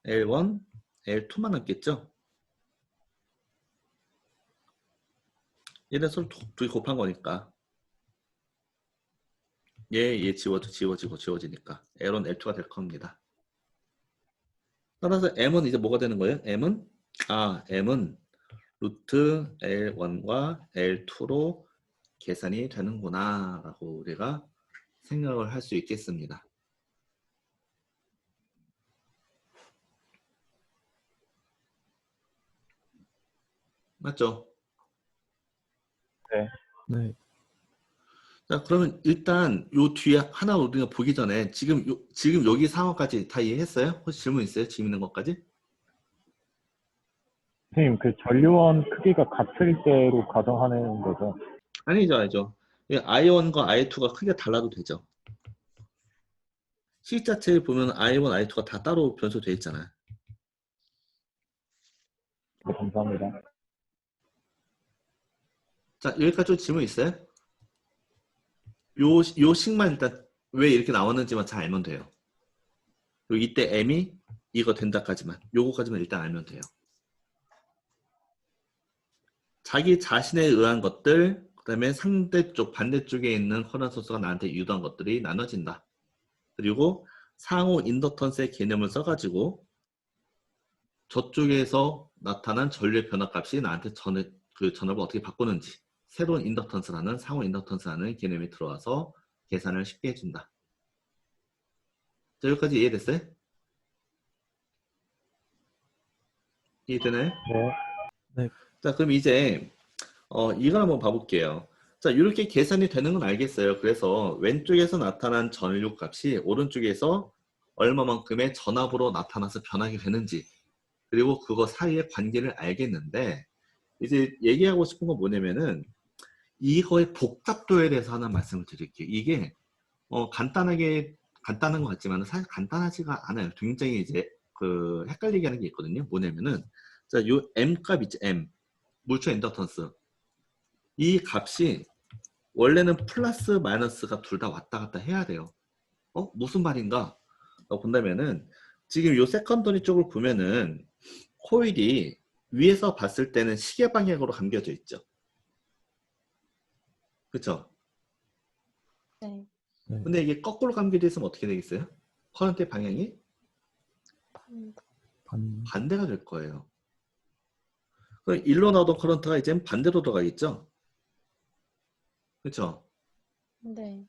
A: L1, L2만 남겠죠? 얘네 서로 두 개 곱한 거니까 얘 지워지니까 L1, L2가 될 겁니다. 따라서 M은 이제 뭐가 되는 거예요? M은 루트 L1과 L2로 계산이 되는구나 라고 우리가 생각을 할 수 있겠습니다. 맞죠?
B: 네.
A: 자, 그러면 일단 요 뒤에 하나 우리가 보기 전에 지금 여기 상황까지 다 이해했어요? 혹시 질문 있어요? 지금 있는 것까지?
B: 선생님, 그 전류원 크기가 같을 때로 가정하는 거죠?
A: 아니죠. I1과 I2가 크게 달라도 되죠. 식 자체에 보면 I1, I2가 다 따로 변수되어 있잖아요.
B: 네, 감사합니다.
A: 자, 여기까지 좀 질문 있어요? 요 식만 일단 왜 이렇게 나왔는지만 잘 알면 돼요. 이때 M이 이거 된다까지만, 요거까지만 일단 알면 돼요. 자기 자신에 의한 것들, 그 다음에 상대쪽, 반대쪽에 있는 커런 소스가 나한테 유도한 것들이 나눠진다. 그리고 상호 인덕턴스의 개념을 써가지고 저쪽에서 나타난 전류의 변화값이 나한테 그 전압을 어떻게 바꾸는지 새로운 인덕턴스라는 상호 인덕턴스라는 개념이 들어와서 계산을 쉽게 해준다. 자, 여기까지 이해됐어요? 이해되나요?
B: 네.
A: 자, 그럼 이제 이걸 한번 봐볼게요. 자, 이렇게 계산이 되는 건 알겠어요. 그래서 왼쪽에서 나타난 전류 값이 오른쪽에서 얼마만큼의 전압으로 나타나서 변하게 되는지 그리고 그거 사이의 관계를 알겠는데 이제 얘기하고 싶은 건 뭐냐면은 이거의 복잡도에 대해서 하나 말씀을 드릴게요. 이게 간단한 것 같지만 사실 간단하지가 않아요. 굉장히 이제 그 헷갈리게 하는 게 있거든요. 뭐냐면은 자, 요 M 값 있죠. M 물초 인덕턴스 이 값이 원래는 플러스 마이너스가 둘 다 왔다 갔다 해야 돼요. 무슨 말인가? 본다면은 지금 요 세컨더리 쪽을 보면은 코일이 위에서 봤을 때는 시계 방향으로 감겨져 있죠. 그쵸?
D: 네.
A: 근데 이게 거꾸로 감겨져 있으면 어떻게 되겠어요? 커런트의 방향이 반대가 될 거예요. 그럼 일로 나오던 커런트가 이제 반대로 들어가겠죠? 그쵸?
D: 네.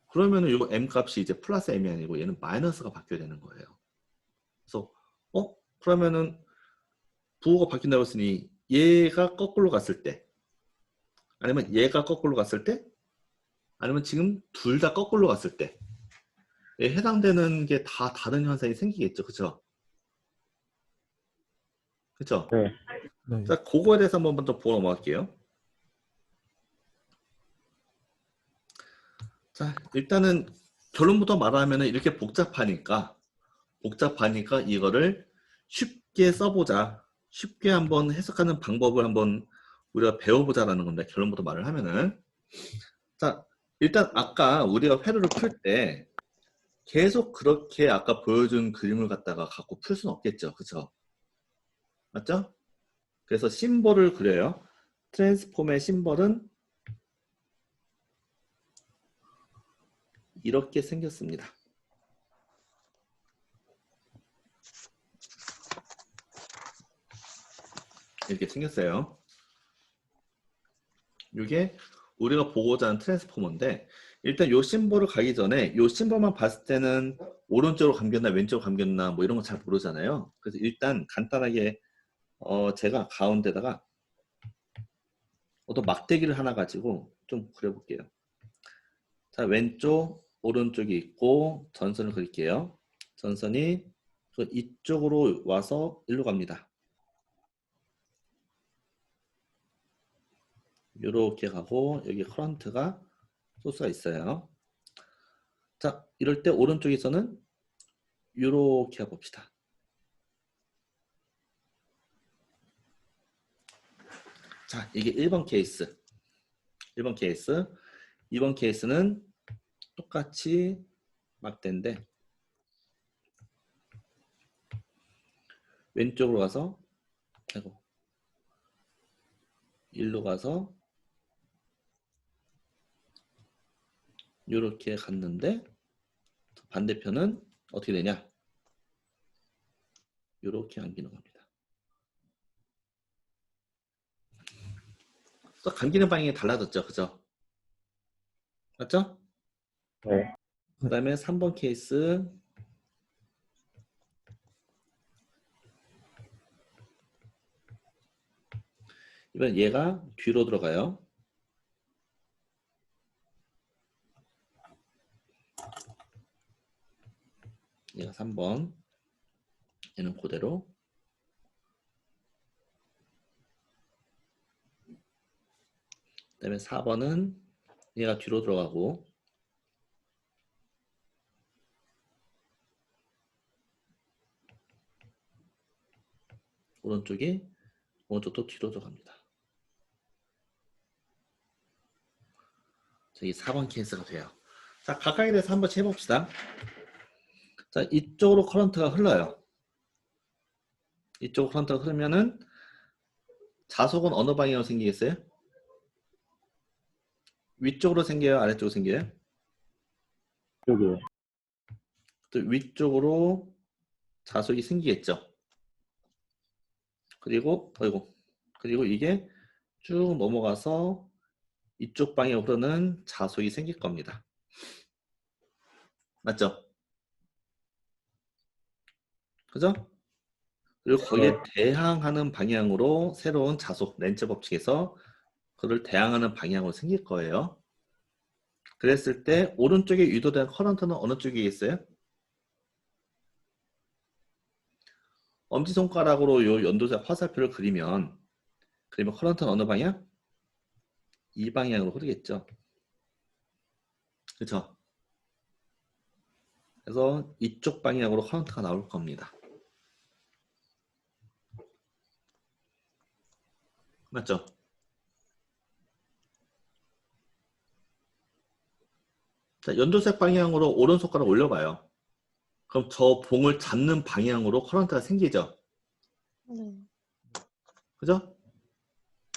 A: 그러면은 요 M 값이 이제 플러스 M이 아니고 얘는 마이너스가 바뀌어야 되는 거예요. 그래서 그러면은 부호가 바뀐다고 했으니 얘가 거꾸로 갔을 때 아니면 얘가 거꾸로 갔을 때 아니면 지금 둘 다 거꾸로 갔을 때 해당되는 게 다 다른 현상이 생기겠죠. 그쵸? 그쵸?
B: 네.
A: 자, 그거에 대해서 한번 먼저 보고 넘어갈게요. 자, 일단은 결론부터 말하면 이렇게 복잡하니까 이거를 쉽게 써보자. 쉽게 한번 해석하는 방법을 한번 우리가 배워보자라는 겁니다. 결론부터 말을 하면은. 자, 일단 아까 우리가 회로를 풀 때 계속 그렇게 아까 보여준 그림을 갖고 풀 수는 없겠죠. 그쵸? 맞죠? 그래서 심볼을 그려요. 트랜스폼의 심볼은 이렇게 생겼습니다. 이렇게 생겼어요. 이게 우리가 보고자 하는 트랜스포머인데 일단 요 심볼을 가기 전에 요 심볼만 봤을 때는 오른쪽으로 감겼나 왼쪽으로 감겼나 뭐 이런 거 잘 모르잖아요. 그래서 일단 간단하게 제가 가운데다가 어떤 막대기를 하나 가지고 좀 그려볼게요. 자, 왼쪽, 오른쪽이 있고 전선을 그릴게요. 전선이 이쪽으로 와서 일로 갑니다. 이렇게 가고 여기 커런트가 소스가 있어요. 자, 이럴 때 오른쪽에서는 이렇게 해봅시다. 자, 이게 1번 케이스. 1번 케이스. 2번 케이스는 똑같이 막대인데 왼쪽으로 가서 아이고 일로 가서 이렇게 갔는데 반대편은 어떻게 되냐? 이렇게 감기는 겁니다. 또 감기는 방향이 달라졌죠, 그죠? 맞죠?
B: 네.
A: 그 다음에 3번 케이스. 이번 얘가 뒤로 들어가요. 얘가 3번. 얘는 그대로. 그 다음에 4번은 얘가 뒤로 들어가고 오른쪽이 오른쪽도 뒤로 들어갑니다. 자, 이 4번 케이스가 돼요. 자, 각각에 대해서 한 번씩 해봅시다. 자, 이쪽으로 커런트가 흘러요. 이쪽으로 커런트가 흐르면은 자속은 어느 방향으로 생기겠어요? 위쪽으로 생겨요? 아래쪽으로 생겨요?
B: 이쪽이에요.
A: 또 위쪽으로 자속이 생기겠죠. 그리고 그리고 이게 쭉 넘어가서 이쪽 방향으로 흐르는 자속이 생길 겁니다. 맞죠? 그죠? 그리고 거기에 대항하는 방향으로 새로운 자속 렌즈 법칙에서 그를 대항하는 방향으로 생길 거예요. 그랬을 때 오른쪽에 유도된 커런트는 어느 쪽에 있어요? 엄지손가락으로 요 연도색 화살표를 그리면 커런트는 어느 방향? 이 방향으로 흐르겠죠. 그렇죠? 그래서 이쪽 방향으로 커런트가 나올 겁니다. 맞죠? 자, 연두색 방향으로 오른손가락 올려봐요. 그럼 저 봉을 잡는 방향으로 커런트가 생기죠?
D: 네.
A: 그죠?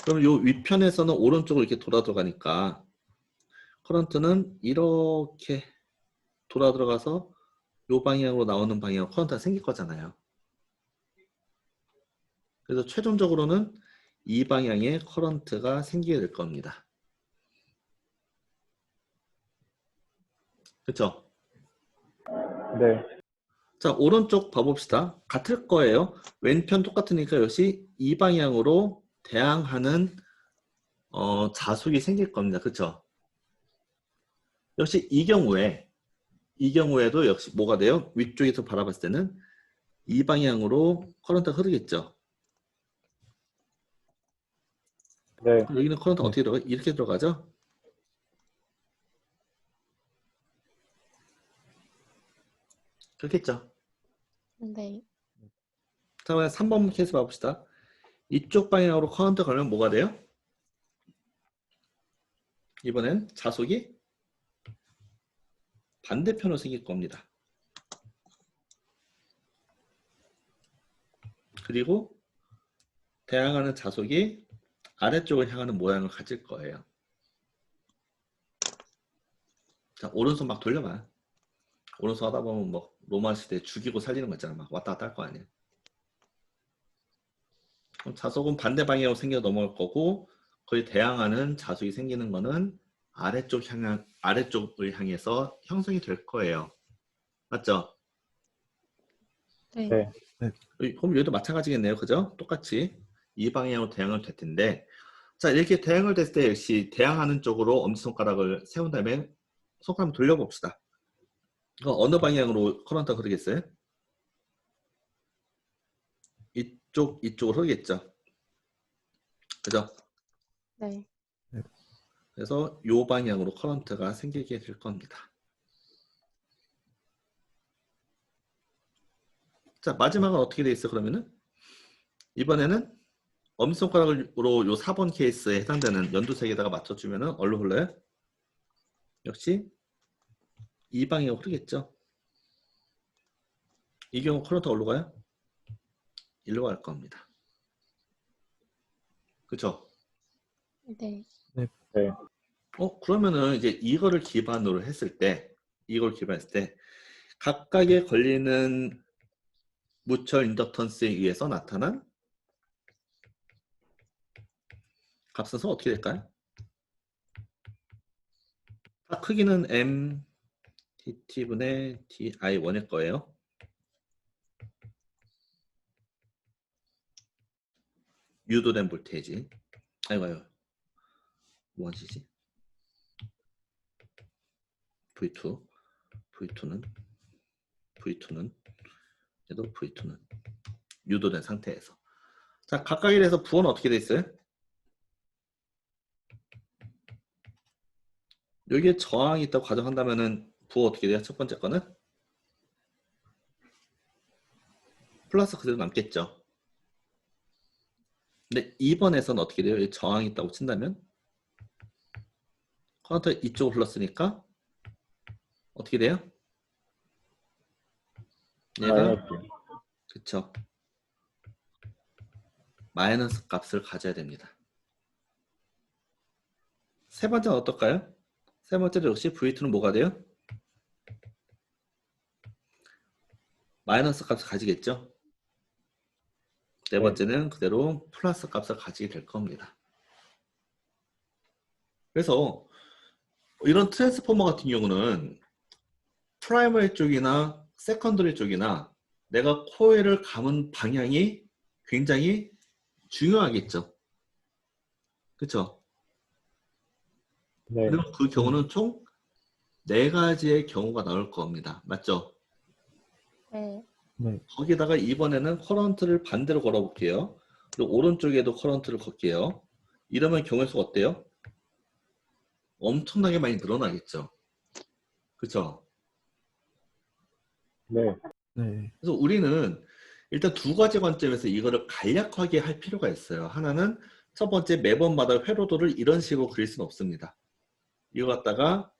A: 그럼 요 위편에서는 오른쪽으로 이렇게 돌아 들어가니까 커런트는 이렇게 돌아 들어가서 요 방향으로 나오는 방향으로 커런트가 생길 거잖아요. 그래서 최종적으로는 이 방향에 커런트가 생기게 될 겁니다. 그렇죠?
B: 네.
A: 자, 오른쪽 봐봅시다. 같을 거예요. 왼편 똑같으니까 역시 이 방향으로 대항하는 자속이 생길 겁니다. 그렇죠? 역시 이 경우에도 역시 뭐가 돼요? 위쪽에서 바라봤을 때는 이 방향으로 커런트가 흐르겠죠.
B: 네.
A: 그럼 여기는 커런트 어떻게 들어가? 이렇게 들어가죠? 그렇겠죠.
D: 네.
A: 자, 그럼 3번 케이스 봐봅시다. 이쪽 방향으로 커런트 걸면 뭐가 돼요? 이번엔 자속이 반대편으로 생길 겁니다. 그리고 대항하는 자속이 아래쪽을 향하는 모양을 가질 거예요. 자, 오른손 막 돌려봐. 오른손 하다 보면 뭐 로마 시대 죽이고 살리는 거 있잖아. 막 왔다 갔다 할 거 아니야. 그럼 자속은 반대 방향으로 생겨 넘어갈 거고 거의 대항하는 자속이 생기는 거는 아래쪽을 향해서 형성이 될 거예요. 맞죠?
D: 네.
B: 네.
A: 그럼 여기도 마찬가지겠네요. 그죠? 똑같이 이 방향으로 대항을 될 텐데 자, 이렇게 대항을 됐을 때 역시 대항하는 쪽으로 엄지손가락을 세운 다음에 손가락 돌려봅시다. 어느 방향으로 커런트가 흐르겠어요? 이쪽으로 흐르겠죠. 그죠?
D: 네.
A: 그래서 이 방향으로 커런트가 생기게 될 겁니다. 자, 마지막은 어떻게 돼 있어 그러면은? 이번에는 엄지손가락으로 요 4번 케이스에 해당되는 연두색에다가 맞춰주면은 어디로 흘러요? 역시 이 방향으로 흐르겠죠. 이 경우 커런트 어디로 가요? 일로 갈 겁니다. 그쵸?
D: 네.
B: 네.
A: 그러면은 이제 이거를 기반으로 했을 때, 각각에 걸리는 무철 인덕턴스에 의해서 나타난 값은 어떻게 될까요? 크기는 m tt분의 di1일 거예요. 유도된 볼테이지. 아이고. 뭐하시지? V2. V2는 얘도 V2는 유도된 상태에서. 자, 각각에 대해서 부호는 어떻게 돼 있어요? 여기에 저항이 있다고 가정한다면은 부호 어떻게 돼요? 첫 번째 거는 플러스 그대로 남겠죠. 근데 2번에서는 어떻게 돼요? 여기 저항이 있다고 친다면 커런트 이쪽으로 흘렀으니까 어떻게 돼요? 얘가
B: 마이너스.
A: 그쵸. 마이너스 값을 가져야 됩니다. 세 번째는 어떨까요? 세 번째도 역시 V2는 뭐가 돼요? 마이너스 값을 가지겠죠. 네 번째는 그대로 플러스 값을 가지게 될 겁니다. 그래서 이런 트랜스포머 같은 경우는 프라이머리 쪽이나 세컨더리 쪽이나 내가 코일을 감은 방향이 굉장히 중요하겠죠. 그쵸?
B: 네.
A: 그리고 그 경우는 총 4가지의 경우가 나올 겁니다. 맞죠?
D: 네.
B: 네.
A: 거기다가 이번에는 커런트를 반대로 걸어볼게요. 그리고 오른쪽에도 커런트를 걸게요. 이러면 경우의 수가 어때요? 엄청나게 많이 늘어나겠죠. 그쵸?
B: 네.
A: 그래서 우리는 일단 2가지 관점에서 이거를 간략하게 할 필요가 있어요. 하나는 첫 번째, 매번마다 회로도를 이런 식으로 그릴 수는 없습니다. 이거 갖다가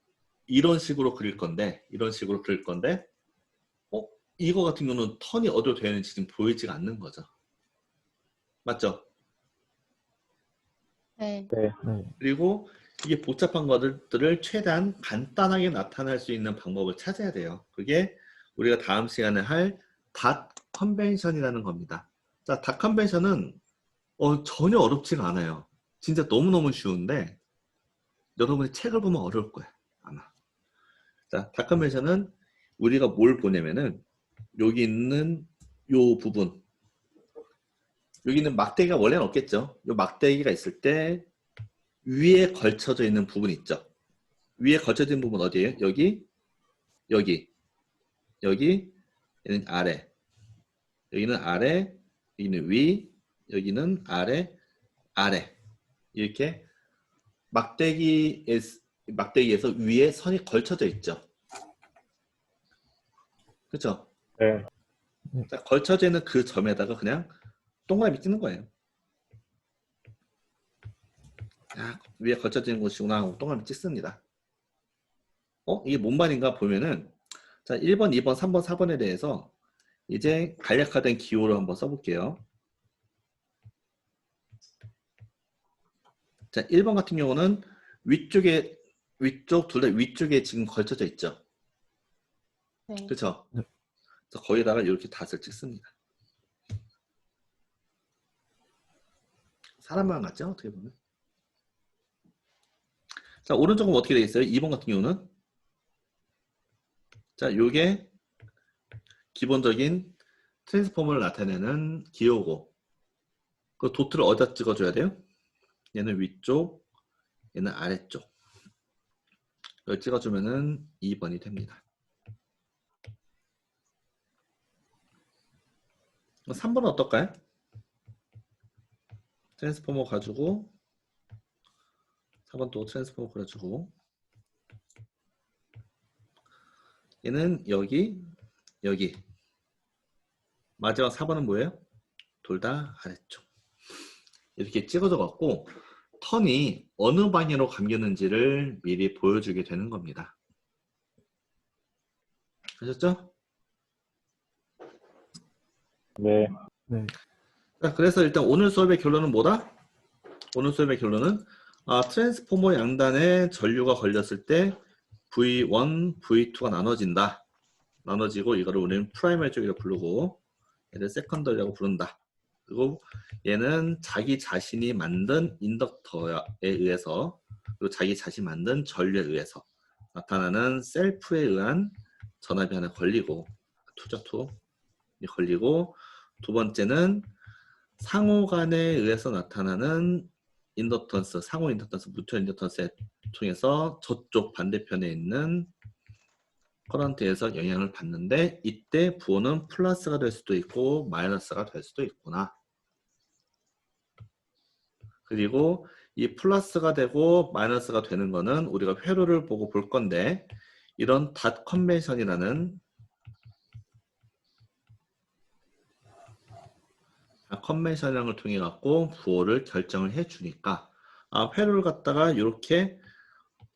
A: 이런 식으로 그릴 건데 이거 같은 경우는 턴이 어디로 되는지 지금 보이지가 않는 거죠. 맞죠?
D: 네.
B: 네.
A: 그리고 이게 복잡한 것들을 최대한 간단하게 나타낼 수 있는 방법을 찾아야 돼요. 그게 우리가 다음 시간에 할 닷 컨벤션이라는 겁니다. 자, 닷 컨벤션은 전혀 어렵지가 않아요. 진짜 너무너무 쉬운데 여러분이 책을 보면 어려울 거예요. 아마. 자, 닷 컨벤션은 우리가 뭘 보냐면은 여기 있는 요 부분, 여기는 막대기가 원래는 없겠죠. 요 막대기가 있을 때 위에 걸쳐져 있는 부분 있죠. 위에 걸쳐져 있는 부분 어디예요? 여기, 여기는 아래, 여기는 아래, 여기는 위, 여기는 아래, 이렇게 막대기에서 위에 선이 걸쳐져 있죠. 그렇죠?
B: 네.
A: 자, 걸쳐져 있는 그 점에다가 그냥 동그라미 찍는 거예요. 위에 걸쳐져 있는 곳이구나 하고 동그라미 찍습니다. 이게 뭔 말인가 보면은 자, 1번, 2번, 3번, 4번에 대해서 이제 간략화된 기호를 한번 써볼게요. 자, 1번 같은 경우는 위쪽 둘 다 위쪽에 지금 걸쳐져 있죠.
D: 네.
A: 그렇죠? 그래서 거기다가 이렇게 닷을 찍습니다. 사람 모양 같죠? 어떻게 보면. 자, 오른쪽은 어떻게 되어 있어요? 2번 같은 경우는 자, 요게 기본적인 트랜스포머를 나타내는 기호고 그 도트를 어디다 찍어줘야 돼요? 얘는 위쪽, 얘는 아래쪽. 이걸 찍어주면은 2번이 됩니다. 3번은 어떨까요? 트랜스포머 가지고 4번 또 트랜스포머 그려주고 얘는 여기 여기 마지막 4번은 뭐예요? 둘 다 아래쪽 이렇게 찍어져 갖고 턴이 어느 방향으로 감겼는지를 미리 보여주게 되는 겁니다. 아셨죠?
B: 네.
C: 네.
A: 자, 그래서 일단 오늘 수업의 결론은 뭐다? 오늘 수업의 결론은 트랜스포머 양단에 전류가 걸렸을 때 V1, V2가 나눠진다. 나눠지고 이거를 우리는 프라이머리 쪽이라고 부르고 얘를 세컨더리라고 부른다. 그리고 얘는 자기 자신이 만든 인덕터에 의해서 그리고 자기 자신이 만든 전류에 의해서 나타나는 셀프에 의한 전압이 하나 걸리고 투 걸리고 두 번째는 상호 간에 의해서 나타나는 인덕턴스, 상호 인덕턴스, 뮤투 인덕턴스에 통해서 저쪽 반대편에 있는 커런트에서 영향을 받는데 이때 부호는 플러스가 될 수도 있고 마이너스가 될 수도 있구나. 그리고 이 플러스가 되고 마이너스가 되는 거는 우리가 회로를 보고 볼 건데 이런 닷 컨벤션이라는 컨벤션을 통해 갖고 부호를 결정을 해 주니까 회로를 갖다가 이렇게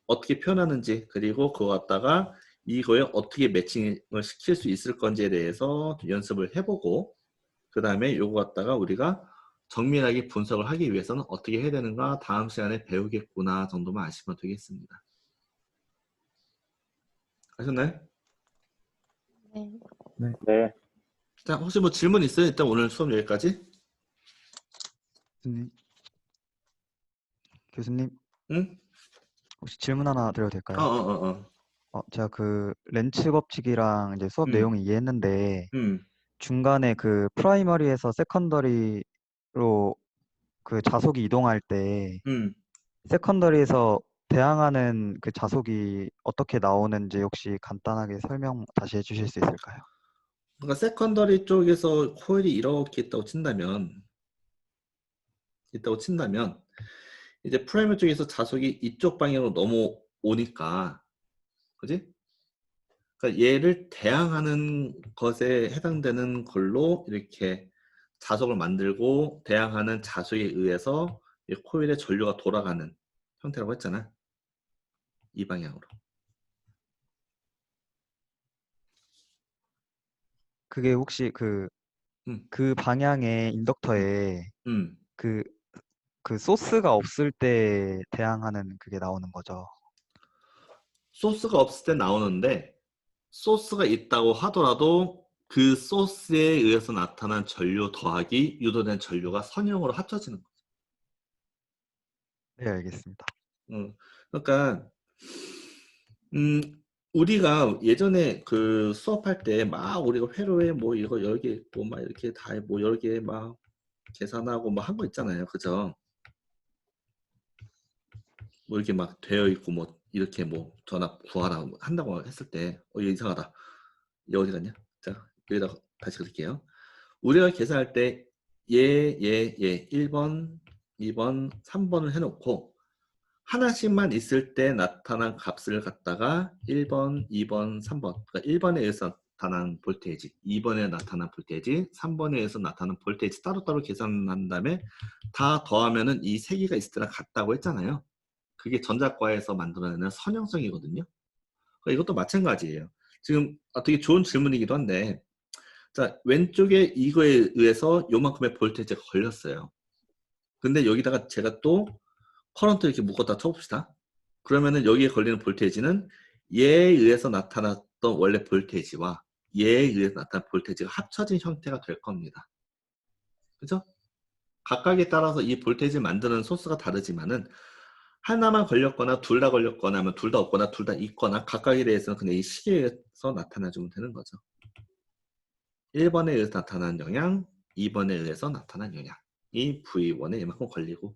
A: 어떻게 표현하는지 그리고 그거 갖다가 이거에 어떻게 매칭을 시킬 수 있을 건지에 대해서 연습을 해보고 그 다음에 이거 갖다가 우리가 정밀하게 분석을 하기 위해서는 어떻게 해야 되는가 다음 시간에 배우겠구나 정도만 아시면 되겠습니다. 아셨나요?
D: 네.
B: 네.
A: 자, 혹시 뭐 질문 있어요? 일단 오늘 수업 여기까지.
C: 교수님,
A: 응?
C: 혹시 질문 하나 드려도 될까요? 제가 그 렌츠 법칙이랑 이제 수업 내용을 이해했는데 중간에 그 프라이머리에서 세컨더리로 그 자속이 이동할 때 세컨더리에서 대항하는 그 자속이 어떻게 나오는지 혹시 간단하게 설명 다시 해주실 수 있을까요?
A: 그러니까 세컨더리 쪽에서 코일이 이렇게 있다고 친다면 이제 프라이머리 쪽에서 자속이 이쪽 방향으로 넘어오니까 그지? 그러니까 얘를 대항하는 것에 해당되는 걸로 이렇게 자속을 만들고 대항하는 자속에 의해서 이 코일의 전류가 돌아가는 형태라고 했잖아. 이 방향으로.
C: 그게 혹시
A: 음,
C: 그 방향의 인덕터에
A: 음.
C: 그 소스가 없을 때 대항하는 그게 나오는 거죠.
A: 소스가 없을 때 나오는데 소스가 있다고 하더라도 그 소스에 의해서 나타난 전류 더하기 유도된 전류가 선형으로 합쳐지는 거죠.
C: 네, 알겠습니다.
A: 그러니까 우리가 예전에 그 수업할 때 막 우리가 회로에 뭐 이거 여러 개 있고 막 이렇게 다 뭐 여러 개 막 계산하고 뭐 한 거 있잖아요. 그죠? 뭐 이렇게 막 되어 있고 뭐 이렇게 뭐 전압 구하라 한다고 했을 때 이거 이상하다. 얘 어디 갔냐? 자, 여기다가 다시 그릴게요. 우리가 계산할 때 얘, 1번, 2번, 3번을 해놓고 하나씩만 있을 때 나타난 값을 갖다가 1번, 2번, 3번 그러니까 1번에 의해서 나타난 볼테이지, 2번에 나타난 볼테이지, 3번에 의해서 나타난 볼테이지 따로따로 계산한 다음에 다 더하면은 이 세 개가 있을 때랑 같다고 했잖아요. 그게 전자과에서 만들어내는 선형성이거든요. 그러니까 이것도 마찬가지예요. 지금 되게 좋은 질문이기도 한데 자, 왼쪽에 이거에 의해서 요만큼의 볼테이지가 걸렸어요. 근데 여기다가 제가 또 커런트 이렇게 묶었다 쳐봅시다. 그러면은 여기에 걸리는 볼테이지는 얘에 의해서 나타났던 원래 볼테이지와 얘에 의해서 나타난 볼테이지가 합쳐진 형태가 될 겁니다. 그죠? 각각에 따라서 이 볼테이지를 만드는 소스가 다르지만은 하나만 걸렸거나 둘 다 걸렸거나 하면 둘 다 없거나 둘 다 있거나 각각에 대해서는 그냥 이 시계에서 나타나주면 되는 거죠. 1번에 의해서 나타난 영향, 2번에 의해서 나타난 영향. 이 V1에 이만큼 걸리고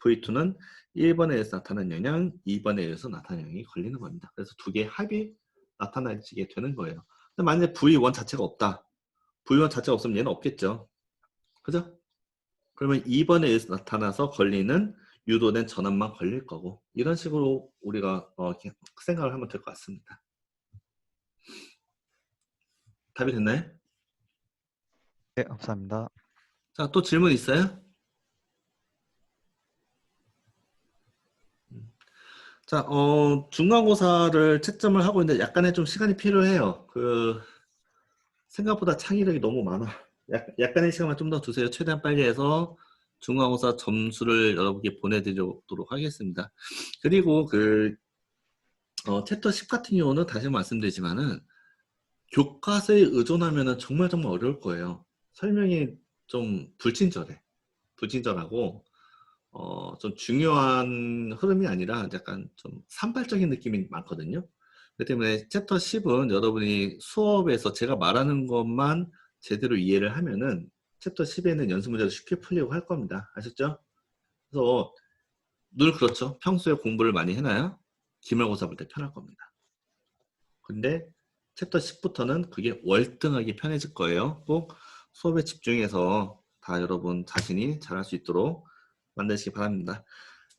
A: V2는 1번에 의해서 나타난 영향, 2번에 의해서 나타난 영향이 걸리는 겁니다. 그래서 두 개의 합이 나타나게 되는 거예요. 근데 만약에 V1 자체가 없다. V1 자체가 없으면 얘는 없겠죠. 그죠? 그러면 2번에 의해서 나타나서 걸리는 유도된 전압만 걸릴 거고, 이런 식으로 우리가 이렇게 생각을 하면 될 것 같습니다. 답이 됐나요?
C: 네, 감사합니다.
A: 자, 또 질문 있어요? 자, 중간고사를 채점을 하고 있는데 약간의 좀 시간이 필요해요. 생각보다 창의력이 너무 많아. 약간의 시간만 좀 더 두세요. 최대한 빨리 해서 중간고사 점수를 여러분께 보내드리도록 하겠습니다. 그리고 챕터 10 같은 경우는 다시 말씀드리지만은 교과서에 의존하면은 정말 어려울 거예요. 설명이 좀 불친절하고 좀 중요한 흐름이 아니라 약간 좀 산발적인 느낌이 많거든요. 그렇기 때문에 챕터 10은 여러분이 수업에서 제가 말하는 것만 제대로 이해를 하면은 챕터 10에는 연습 문제도 쉽게 풀리고 할 겁니다. 아셨죠? 그래서 늘 그렇죠. 평소에 공부를 많이 해놔야 기말고사 볼 때 편할 겁니다. 근데 챕터 10부터는 그게 월등하게 편해질 거예요. 꼭 수업에 집중해서 다 여러분 자신이 잘할 수 있도록 만드시기 바랍니다.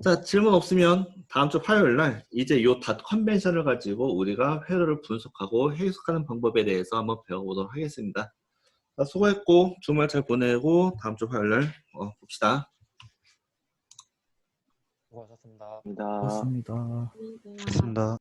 A: 자, 질문 없으면 다음 주 화요일 날 이제 요 닷 컨벤션을 가지고 우리가 회로를 분석하고 해석하는 방법에 대해서 한번 배워보도록 하겠습니다. 자, 수고했고 주말 잘 보내고 다음 주 화요일 날 봅시다.
E: 수고하셨습니다.
B: 고맙습니다.
C: 고맙습니다.